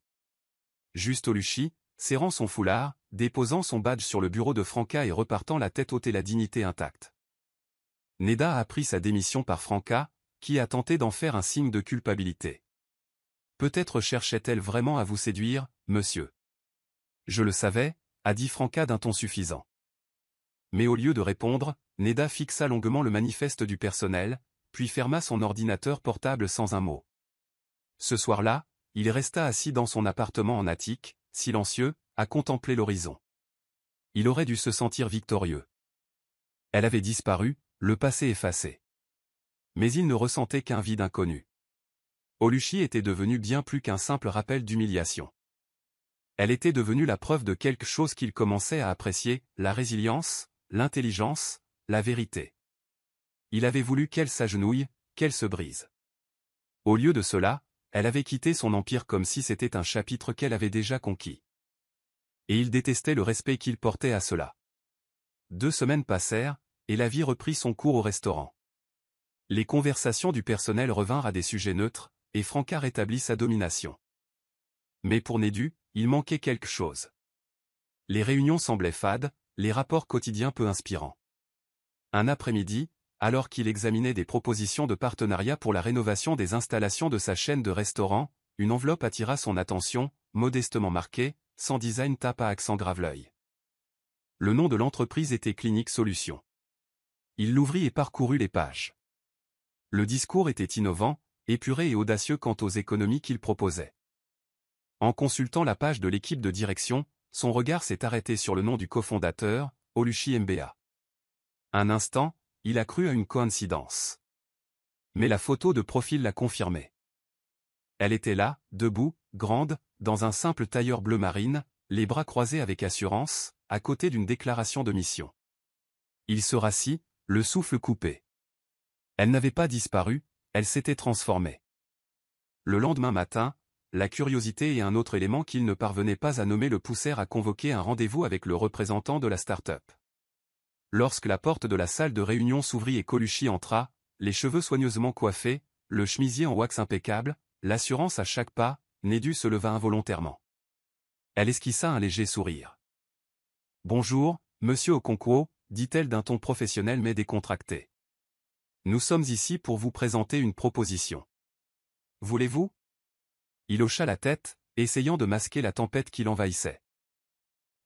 A: Juste Oluchi, serrant son foulard, déposant son badge sur le bureau de Franca et repartant la tête haute et la dignité intacte. Neda a appris sa démission par Franca, qui a tenté d'en faire un signe de culpabilité. Peut-être cherchait-elle vraiment à vous séduire, monsieur. Je le savais, a dit Franca d'un ton suffisant. Mais au lieu de répondre, Neda fixa longuement le manifeste du personnel, puis ferma son ordinateur portable sans un mot. Ce soir-là, il resta assis dans son appartement en attique, silencieux, à contempler l'horizon. Il aurait dû se sentir victorieux. Elle avait disparu, le passé effacé. Mais il ne ressentait qu'un vide inconnu. Oluchi était devenue bien plus qu'un simple rappel d'humiliation. Elle était devenue la preuve de quelque chose qu'il commençait à apprécier, la résilience, l'intelligence, la vérité. Il avait voulu qu'elle s'agenouille, qu'elle se brise. Au lieu de cela, elle avait quitté son empire comme si c'était un chapitre qu'elle avait déjà conquis. Et il détestait le respect qu'il portait à cela. 2 semaines passèrent, et la vie reprit son cours au restaurant. Les conversations du personnel revinrent à des sujets neutres, et Franca rétablit sa domination. Mais pour Nedu, il manquait quelque chose. Les réunions semblaient fades, les rapports quotidiens peu inspirants. Un après-midi, alors qu'il examinait des propositions de partenariat pour la rénovation des installations de sa chaîne de restaurants, une enveloppe attira son attention, modestement marquée, sans design tape à accent grave l'œil. Le nom de l'entreprise était Clinique Solutions. Il l'ouvrit et parcourut les pages. Le discours était innovant, épuré et audacieux quant aux économies qu'il proposait. En consultant la page de l'équipe de direction, son regard s'est arrêté sur le nom du cofondateur, Oluchi Mbea. Un instant, il a cru à une coïncidence. Mais la photo de profil l'a confirmé. Elle était là, debout, grande, dans un simple tailleur bleu marine, les bras croisés avec assurance, à côté d'une déclaration de mission. Il se rassit, le souffle coupé. Elle n'avait pas disparu, elle s'était transformée. Le lendemain matin, la curiosité et un autre élément qu'il ne parvenait pas à nommer le poussèrent à convoquer un rendez-vous avec le représentant de la start-up. Lorsque la porte de la salle de réunion s'ouvrit et Colucci entra, les cheveux soigneusement coiffés, le chemisier en wax impeccable, l'assurance à chaque pas, Nedu se leva involontairement. Elle esquissa un léger sourire. « Bonjour, monsieur Okonkwo », dit-elle d'un ton professionnel mais décontracté. « Nous sommes ici pour vous présenter une proposition. Voulez-vous » Il hocha la tête, essayant de masquer la tempête qui l'envahissait.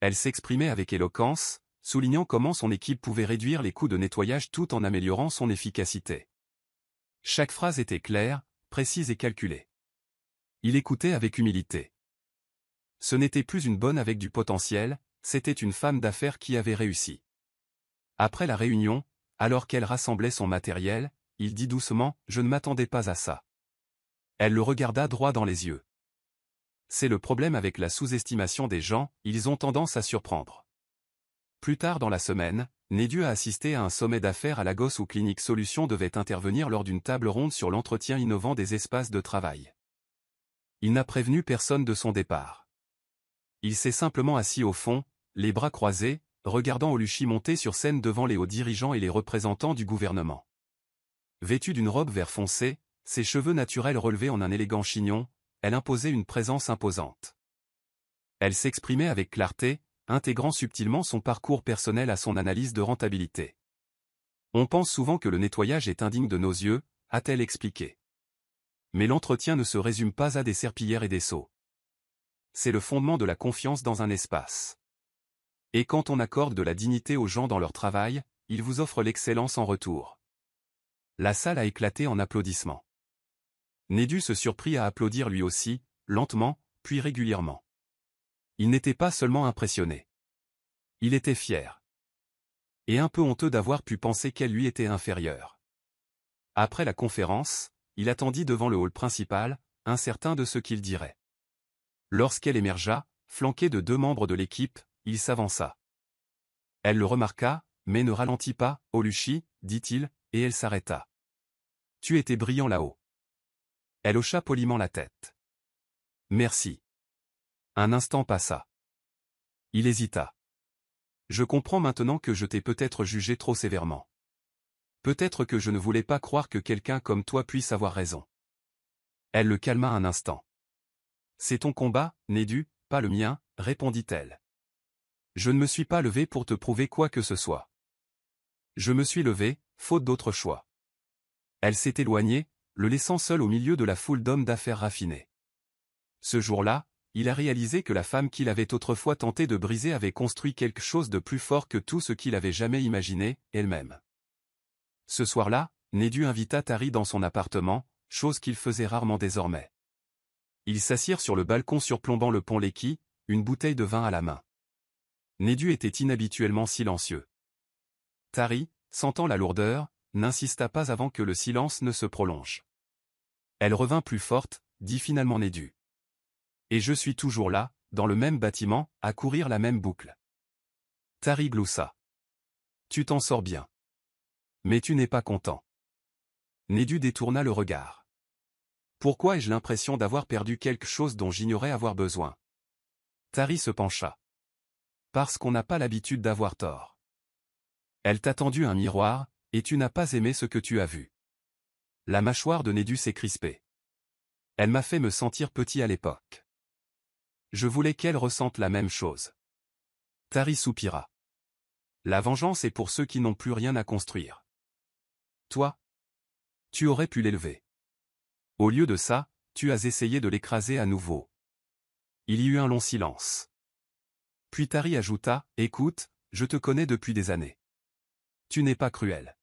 A: Elle s'exprimait avec éloquence, soulignant comment son équipe pouvait réduire les coûts de nettoyage tout en améliorant son efficacité. Chaque phrase était claire, précise et calculée. Il écoutait avec humilité. Ce n'était plus une bonne avec du potentiel, c'était une femme d'affaires qui avait réussi. Après la réunion, alors qu'elle rassemblait son matériel, il dit doucement « Je ne m'attendais pas à ça ». Elle le regarda droit dans les yeux. C'est le problème avec la sous-estimation des gens, ils ont tendance à surprendre. Plus tard dans la semaine, Nedu a assisté à un sommet d'affaires à Lagos où Clinique Solutions devait intervenir lors d'une table ronde sur l'entretien innovant des espaces de travail. Il n'a prévenu personne de son départ. Il s'est simplement assis au fond, les bras croisés, regardant Oluchi monter sur scène devant les hauts dirigeants et les représentants du gouvernement. Vêtue d'une robe vert foncé, ses cheveux naturels relevés en un élégant chignon, elle imposait une présence imposante. Elle s'exprimait avec clarté, intégrant subtilement son parcours personnel à son analyse de rentabilité. On pense souvent que le nettoyage est indigne de nos yeux, a-t-elle expliqué. Mais l'entretien ne se résume pas à des serpillières et des seaux. C'est le fondement de la confiance dans un espace. Et quand on accorde de la dignité aux gens dans leur travail, ils vous offrent l'excellence en retour. La salle a éclaté en applaudissements. Nedu se surprit à applaudir lui aussi, lentement, puis régulièrement. Il n'était pas seulement impressionné. Il était fier. Et un peu honteux d'avoir pu penser qu'elle lui était inférieure. Après la conférence, il attendit devant le hall principal, incertain de ce qu'il dirait. Lorsqu'elle émergea, flanquée de 2 membres de l'équipe, il s'avança. Elle le remarqua, mais ne ralentit pas, « Oluchi », dit-il, et elle s'arrêta. « Tu étais brillant là-haut. » Elle hocha poliment la tête. « Merci. » Un instant passa. Il hésita. « Je comprends maintenant que je t'ai peut-être jugé trop sévèrement. Peut-être que je ne voulais pas croire que quelqu'un comme toi puisse avoir raison. » Elle le calma un instant. « C'est ton combat, Nedu, pas le mien, » répondit-elle. « Je ne me suis pas levé pour te prouver quoi que ce soit. Je me suis levé, faute d'autre choix. » Elle s'est éloignée, le laissant seul au milieu de la foule d'hommes d'affaires raffinés. Ce jour-là, il a réalisé que la femme qu'il avait autrefois tenté de briser avait construit quelque chose de plus fort que tout ce qu'il avait jamais imaginé, elle-même. Ce soir-là, Nedu invita Tari dans son appartement, chose qu'il faisait rarement désormais. Ils s'assirent sur le balcon surplombant le pont Lekki, une bouteille de vin à la main. Nedu était inhabituellement silencieux. Tari, sentant la lourdeur, n'insista pas avant que le silence ne se prolonge. Elle revint plus forte, dit finalement Nedu. Et je suis toujours là, dans le même bâtiment, à courir la même boucle. Tari gloussa. Tu t'en sors bien. Mais tu n'es pas content. Nedu détourna le regard. Pourquoi ai-je l'impression d'avoir perdu quelque chose dont j'ignorais avoir besoin? Tari se pencha. Parce qu'on n'a pas l'habitude d'avoir tort. Elle t'a tendu un miroir, et tu n'as pas aimé ce que tu as vu. La mâchoire de Nedu s'est crispée. Elle m'a fait me sentir petit à l'époque. Je voulais qu'elle ressente la même chose. Tari soupira. La vengeance est pour ceux qui n'ont plus rien à construire. Toi? Tu aurais pu l'élever. Au lieu de ça, tu as essayé de l'écraser à nouveau. Il y eut un long silence. Puis Tari ajouta, « Écoute, je te connais depuis des années. Tu n'es pas cruel.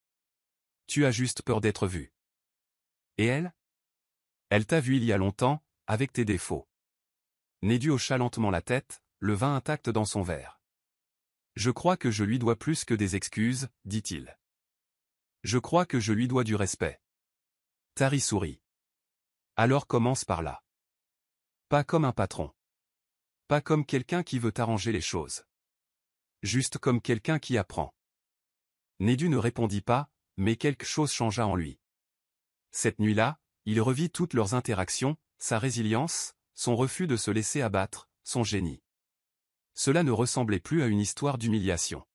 A: Tu as juste peur d'être vu. Et elle? Elle t'a vu il y a longtemps, avec tes défauts. » Nedu hocha lentement la tête, le vin intact dans son verre. « Je crois que je lui dois plus que des excuses, » dit-il. « Je crois que je lui dois du respect. » Tari sourit. « Alors commence par là. Pas comme un patron. Pas comme quelqu'un qui veut arranger les choses. Juste comme quelqu'un qui apprend. Nedu ne répondit pas, mais quelque chose changea en lui. Cette nuit-là, il revit toutes leurs interactions, sa résilience, son refus de se laisser abattre, son génie. Cela ne ressemblait plus à une histoire d'humiliation.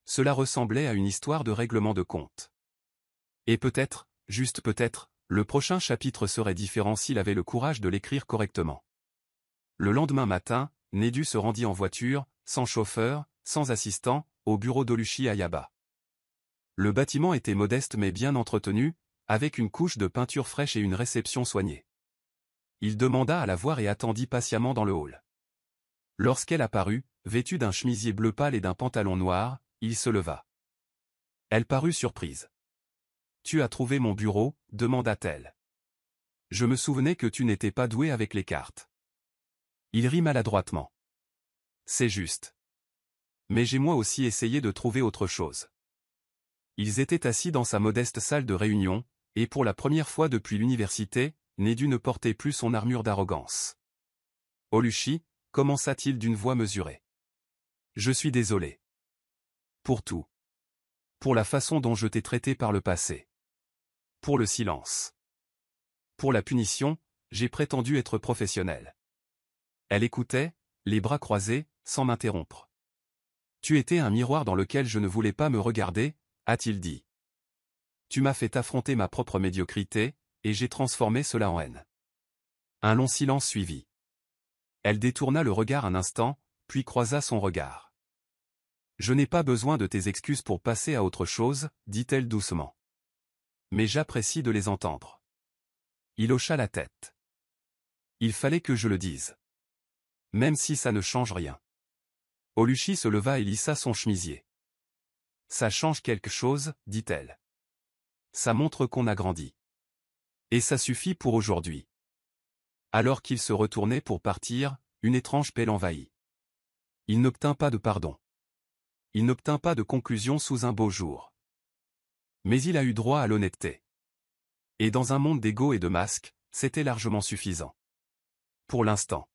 A: Cela ressemblait à une histoire de règlement de compte. Et peut-être, juste peut-être, le prochain chapitre serait différent s'il avait le courage de l'écrire correctement. Le lendemain matin, Nedu se rendit en voiture, sans chauffeur, sans assistant, au bureau d'Oluchi Ayaba. Le bâtiment était modeste mais bien entretenu, avec une couche de peinture fraîche et une réception soignée. Il demanda à la voir et attendit patiemment dans le hall. Lorsqu'elle apparut, vêtue d'un chemisier bleu pâle et d'un pantalon noir, il se leva. Elle parut surprise. « Tu as trouvé mon bureau ?» demanda-t-elle. « Je me souvenais que tu n'étais pas doué avec les cartes. » Il rit maladroitement. « C'est juste. Mais j'ai moi aussi essayé de trouver autre chose. » Ils étaient assis dans sa modeste salle de réunion, et pour la première fois depuis l'université, Nedu ne portait plus son armure d'arrogance. « Oluchi » commença-t-il d'une voix mesurée. « Je suis désolé. Pour tout. Pour la façon dont je t'ai traité par le passé. Pour le silence. Pour la punition, j'ai prétendu être professionnel. » Elle écoutait, les bras croisés, sans m'interrompre. « Tu étais un miroir dans lequel je ne voulais pas me regarder, » a-t-il dit. « Tu m'as fait affronter ma propre médiocrité, et j'ai transformé cela en haine. » Un long silence suivit. Elle détourna le regard un instant, puis croisa son regard. « Je n'ai pas besoin de tes excuses pour passer à autre chose, dit-elle doucement. Mais j'apprécie de les entendre. » Il hocha la tête. « Il fallait que je le dise. Même si ça ne change rien. » Oluchi se leva et lissa son chemisier. « Ça change quelque chose, dit-elle. Ça montre qu'on a grandi. Et ça suffit pour aujourd'hui. » Alors qu'il se retournait pour partir, une étrange paix l'envahit. Il n'obtint pas de pardon. Il n'obtint pas de conclusion sous un beau jour. Mais il a eu droit à l'honnêteté. Et dans un monde d'ego et de masques, c'était largement suffisant. Pour l'instant.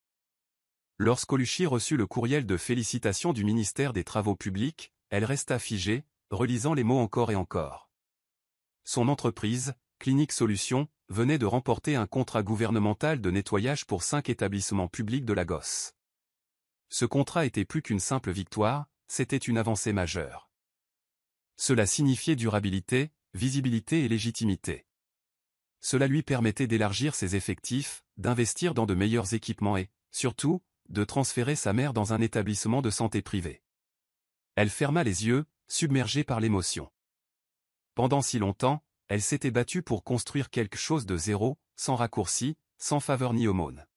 A: Lorsqu'Oluchi reçut le courriel de félicitations du ministère des Travaux publics, elle resta figée, relisant les mots encore et encore. Son entreprise, Clinique Solutions, venait de remporter un contrat gouvernemental de nettoyage pour 5 établissements publics de Lagos. Ce contrat était plus qu'une simple victoire, c'était une avancée majeure. Cela signifiait durabilité, visibilité et légitimité. Cela lui permettait d'élargir ses effectifs, d'investir dans de meilleurs équipements et, surtout, de transférer sa mère dans un établissement de santé privé. Elle ferma les yeux, submergée par l'émotion. Pendant si longtemps, elle s'était battue pour construire quelque chose de zéro, sans raccourci, sans faveur ni aumône.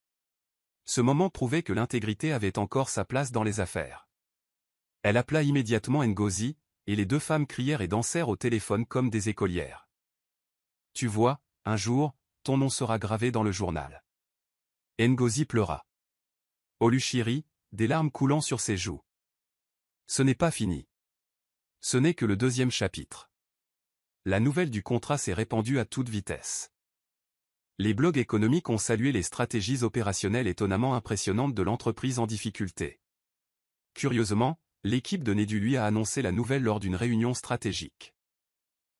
A: Ce moment prouvait que l'intégrité avait encore sa place dans les affaires. Elle appela immédiatement Ngozi, et les deux femmes crièrent et dansèrent au téléphone comme des écolières. « Tu vois, un jour, ton nom sera gravé dans le journal. » Ngozi pleura. Oluchi rit, des larmes coulant sur ses joues. Ce n'est pas fini. Ce n'est que le deuxième chapitre. La nouvelle du contrat s'est répandue à toute vitesse. Les blogs économiques ont salué les stratégies opérationnelles étonnamment impressionnantes de l'entreprise en difficulté. Curieusement, l'équipe de Nedu lui a annoncé la nouvelle lors d'une réunion stratégique.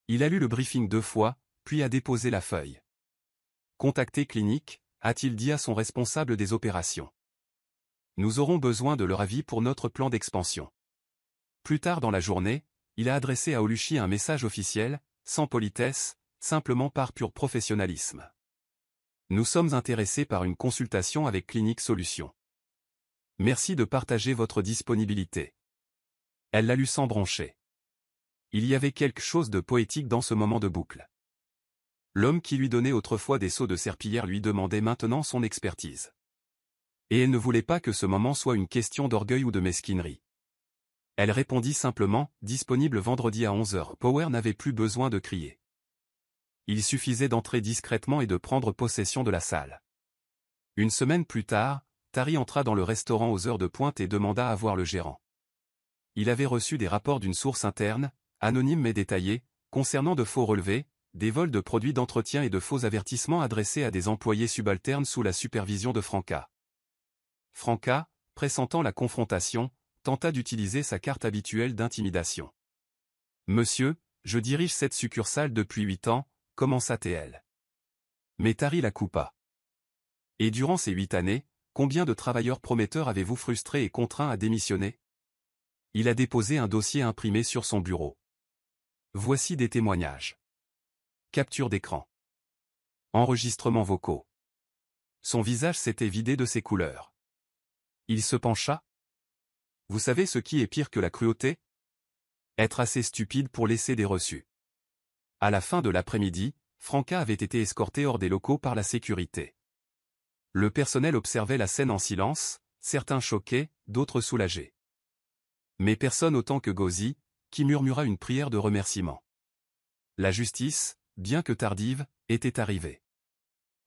A: Il a lu le briefing 2 fois, puis a déposé la feuille. « Contactez Clinique », a-t-il dit à son responsable des opérations. « Nous aurons besoin de leur avis pour notre plan d'expansion. » Plus tard dans la journée, il a adressé à Oluchi un message officiel, sans politesse, simplement par pur professionnalisme. « Nous sommes intéressés par une consultation avec Clinique Solutions. Merci de partager votre disponibilité. » Elle l'a lu sans broncher. Il y avait quelque chose de poétique dans ce moment de boucle. L'homme qui lui donnait autrefois des seaux de serpillière lui demandait maintenant son expertise. Et elle ne voulait pas que ce moment soit une question d'orgueil ou de mesquinerie. Elle répondit simplement, disponible vendredi à 11h. Power n'avait plus besoin de crier. Il suffisait d'entrer discrètement et de prendre possession de la salle. Une semaine plus tard, Tari entra dans le restaurant aux heures de pointe et demanda à voir le gérant. Il avait reçu des rapports d'une source interne, anonyme mais détaillée, concernant de faux relevés, des vols de produits d'entretien et de faux avertissements adressés à des employés subalternes sous la supervision de Franca. Franca, pressentant la confrontation, tenta d'utiliser sa carte habituelle d'intimidation. Monsieur, je dirige cette succursale depuis 8 ans, commença-t-elle. Mais Tari la coupa. Et durant ces 8 années, combien de travailleurs prometteurs avez-vous frustrés et contraints à démissionner? Il a déposé un dossier imprimé sur son bureau. Voici des témoignages. Capture d'écran. Enregistrements vocaux. Son visage s'était vidé de ses couleurs. Il se pencha. Vous savez ce qui est pire que la cruauté? Être assez stupide pour laisser des reçus. À la fin de l'après-midi, Franca avait été escortée hors des locaux par la sécurité. Le personnel observait la scène en silence, certains choqués, d'autres soulagés. Mais personne autant que Gauzy, qui murmura une prière de remerciement. La justice, bien que tardive, était arrivée.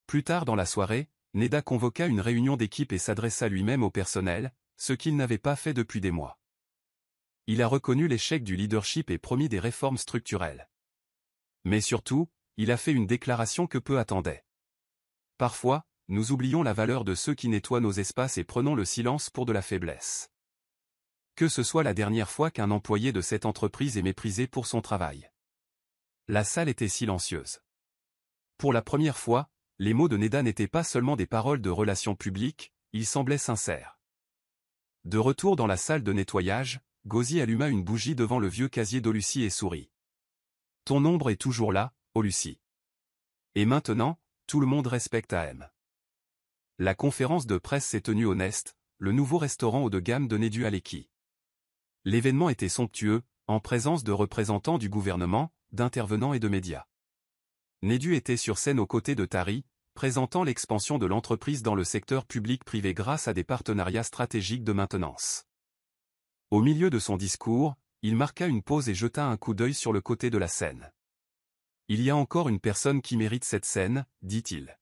A: Plus tard dans la soirée, Neda convoqua une réunion d'équipe et s'adressa lui-même au personnel, ce qu'il n'avait pas fait depuis des mois. Il a reconnu l'échec du leadership et promis des réformes structurelles. Mais surtout, il a fait une déclaration que peu attendaient. Parfois, nous oublions la valeur de ceux qui nettoient nos espaces et prenons le silence pour de la faiblesse. Que ce soit la dernière fois qu'un employé de cette entreprise est méprisé pour son travail. La salle était silencieuse. Pour la première fois, les mots de Neda n'étaient pas seulement des paroles de relations publiques, ils semblaient sincères. De retour dans la salle de nettoyage, Gauzy alluma une bougie devant le vieux casier d'Olucie et sourit. Ton ombre est toujours là, Olucie. Et maintenant, tout le monde respecte AM. La conférence de presse s'est tenue au Nest, le nouveau restaurant haut de gamme de Nedu Aleki. L'événement était somptueux, en présence de représentants du gouvernement, d'intervenants et de médias. Nedu était sur scène aux côtés de Tari, présentant l'expansion de l'entreprise dans le secteur public-privé grâce à des partenariats stratégiques de maintenance. Au milieu de son discours, il marqua une pause et jeta un coup d'œil sur le côté de la scène. Il y a encore une personne qui mérite cette scène, dit-il.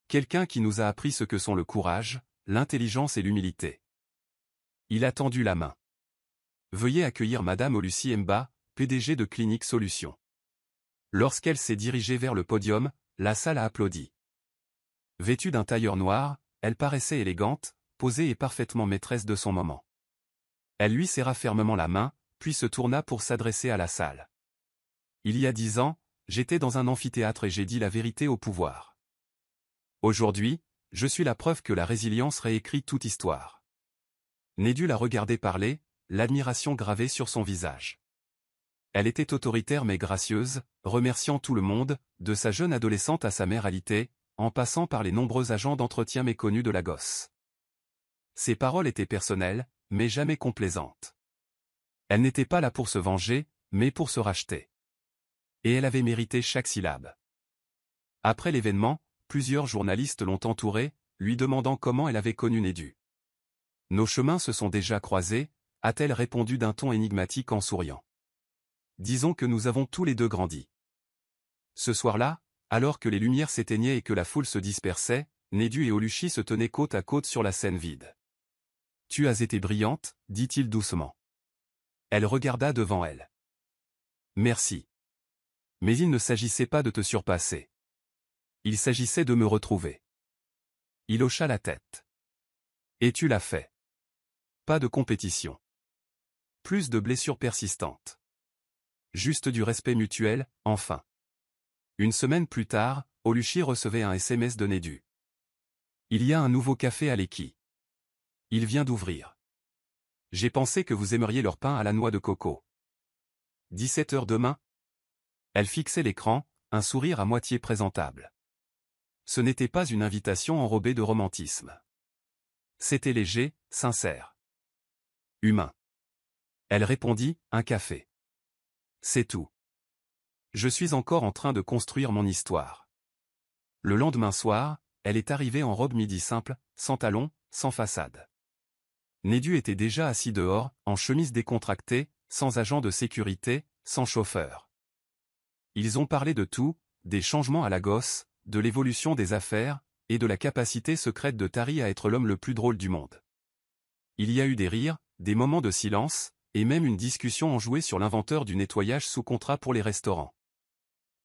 A: Quelqu'un qui nous a appris ce que sont le courage, l'intelligence et l'humilité. Il a tendu la main. Veuillez accueillir Madame Olucie Mba, PDG de Clinique Solutions. Lorsqu'elle s'est dirigée vers le podium, la salle a applaudi. Vêtue d'un tailleur noir, elle paraissait élégante, posée et parfaitement maîtresse de son moment. Elle lui serra fermement la main, puis se tourna pour s'adresser à la salle. Il y a 10 ans, j'étais dans un amphithéâtre et j'ai dit la vérité au pouvoir. Aujourd'hui, je suis la preuve que la résilience réécrit toute histoire. Nedu la regardait parler, l'admiration gravée sur son visage. Elle était autoritaire mais gracieuse, remerciant tout le monde, de sa jeune adolescente à sa mère alitée, en passant par les nombreux agents d'entretien méconnus de la gosse. Ses paroles étaient personnelles, mais jamais complaisantes. Elle n'était pas là pour se venger, mais pour se racheter. Et elle avait mérité chaque syllabe. Après l'événement, plusieurs journalistes l'ont entourée, lui demandant comment elle avait connu Nedu. Nos chemins se sont déjà croisés, a-t-elle répondu d'un ton énigmatique en souriant. Disons que nous avons tous les deux grandi. Ce soir-là, alors que les lumières s'éteignaient et que la foule se dispersait, Nedu et Olucie se tenaient côte à côte sur la scène vide. Tu as été brillante, dit-il doucement. Elle regarda devant elle. Merci. Mais il ne s'agissait pas de te surpasser. Il s'agissait de me retrouver. Il hocha la tête. Et tu l'as fait. Pas de compétition. Plus de blessures persistantes. Juste du respect mutuel, enfin. Une semaine plus tard, Olucie recevait un SMS de Nedu. Il y a un nouveau café à Leki. Il vient d'ouvrir. J'ai pensé que vous aimeriez leur pain à la noix de coco. 17 h demain? Elle fixait l'écran, un sourire à moitié présentable. Ce n'était pas une invitation enrobée de romantisme. C'était léger, sincère. Humain. Elle répondit, un café. C'est tout. Je suis encore en train de construire mon histoire. Le lendemain soir, elle est arrivée en robe midi simple, sans talons, sans façade. Nedu était déjà assis dehors, en chemise décontractée, sans agent de sécurité, sans chauffeur. Ils ont parlé de tout, des changements à la gosse, de l'évolution des affaires, et de la capacité secrète de Tari à être l'homme le plus drôle du monde. Il y a eu des rires, des moments de silence, et même une discussion enjouée sur l'inventeur du nettoyage sous contrat pour les restaurants.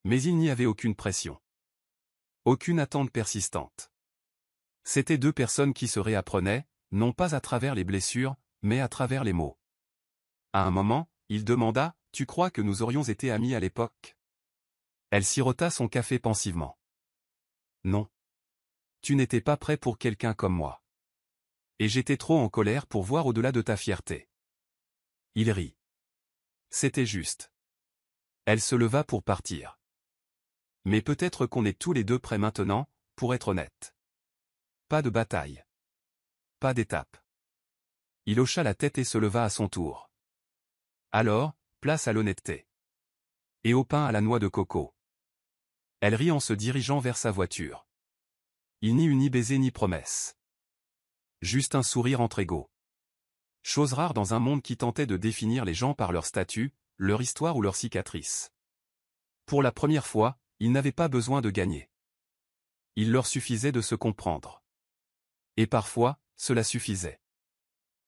A: Mais il n'y avait aucune pression. Aucune attente persistante. C'étaient deux personnes qui se réapprenaient, non pas à travers les blessures, mais à travers les mots. À un moment, il demanda, Tu crois que nous aurions été amis à l'époque? Elle sirota son café pensivement. Non. Tu n'étais pas prêt pour quelqu'un comme moi. Et j'étais trop en colère pour voir au-delà de ta fierté. Il rit. C'était juste. Elle se leva pour partir. Mais peut-être qu'on est tous les deux prêts maintenant, pour être honnête. Pas de bataille. Pas d'étape. Il hocha la tête et se leva à son tour. Alors, place à l'honnêteté. Et au pain à la noix de coco. Elle rit en se dirigeant vers sa voiture. Il n'y eut ni baiser ni promesse. Juste un sourire entre égaux. Chose rare dans un monde qui tentait de définir les gens par leur statut, leur histoire ou leur cicatrice. Pour la première fois, ils n'avaient pas besoin de gagner. Il leur suffisait de se comprendre. Et parfois, cela suffisait.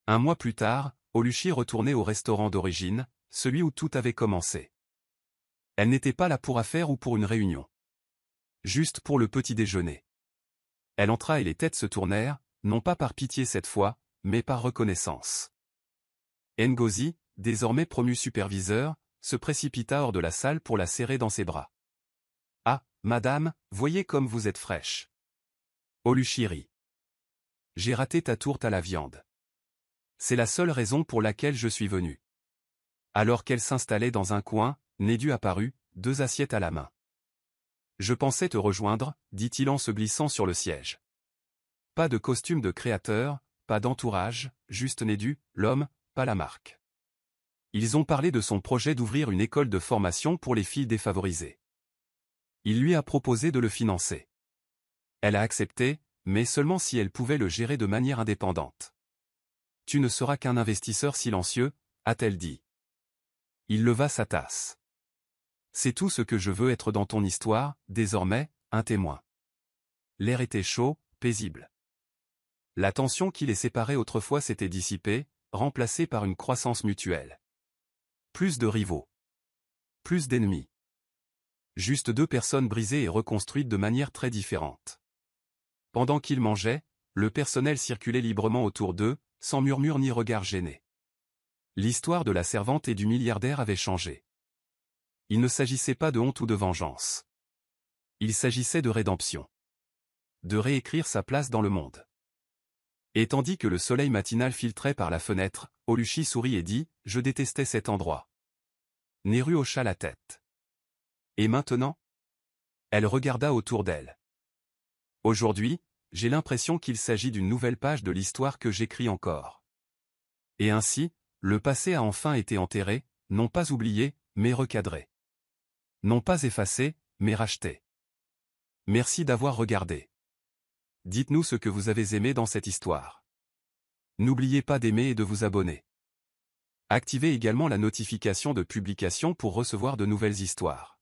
A: Un mois plus tard, Oluchi retournait au restaurant d'origine, celui où tout avait commencé. Elle n'était pas là pour affaire ou pour une réunion. Juste pour le petit déjeuner. Elle entra et les têtes se tournèrent, non pas par pitié cette fois, mais par reconnaissance. Ngozi, désormais promu superviseur, se précipita hors de la salle pour la serrer dans ses bras. « Ah, madame, voyez comme vous êtes fraîche. » Oluchi rit. « J'ai raté ta tourte à la viande. C'est la seule raison pour laquelle je suis venu. » Alors qu'elle s'installait dans un coin, Nedu apparut, 2 assiettes à la main. « Je pensais te rejoindre, » dit-il en se glissant sur le siège. Pas de costume de créateur, pas d'entourage, juste Nedu, l'homme, pas la marque. Ils ont parlé de son projet d'ouvrir une école de formation pour les filles défavorisées. Il lui a proposé de le financer. Elle a accepté, mais seulement si elle pouvait le gérer de manière indépendante. « Tu ne seras qu'un investisseur silencieux, » a-t-elle dit. Il leva sa tasse. « C'est tout ce que je veux être dans ton histoire, désormais, un témoin. » L'air était chaud, paisible. La tension qui les séparait autrefois s'était dissipée, remplacée par une croissance mutuelle. Plus de rivaux. Plus d'ennemis. Juste 2 personnes brisées et reconstruites de manière très différente. Pendant qu'ils mangeaient, le personnel circulait librement autour d'eux, sans murmure ni regard gêné. L'histoire de la servante et du milliardaire avait changé. Il ne s'agissait pas de honte ou de vengeance. Il s'agissait de rédemption. De réécrire sa place dans le monde. Et tandis que le soleil matinal filtrait par la fenêtre, Oluchi sourit et dit « Je détestais cet endroit. » Neru hocha la tête. Et maintenant? Elle regarda autour d'elle. Aujourd'hui, j'ai l'impression qu'il s'agit d'une nouvelle page de l'histoire que j'écris encore. Et ainsi, le passé a enfin été enterré, non pas oublié, mais recadré. Non pas effacé, mais racheté. Merci d'avoir regardé. Dites-nous ce que vous avez aimé dans cette histoire. N'oubliez pas d'aimer et de vous abonner. Activez également la notification de publication pour recevoir de nouvelles histoires.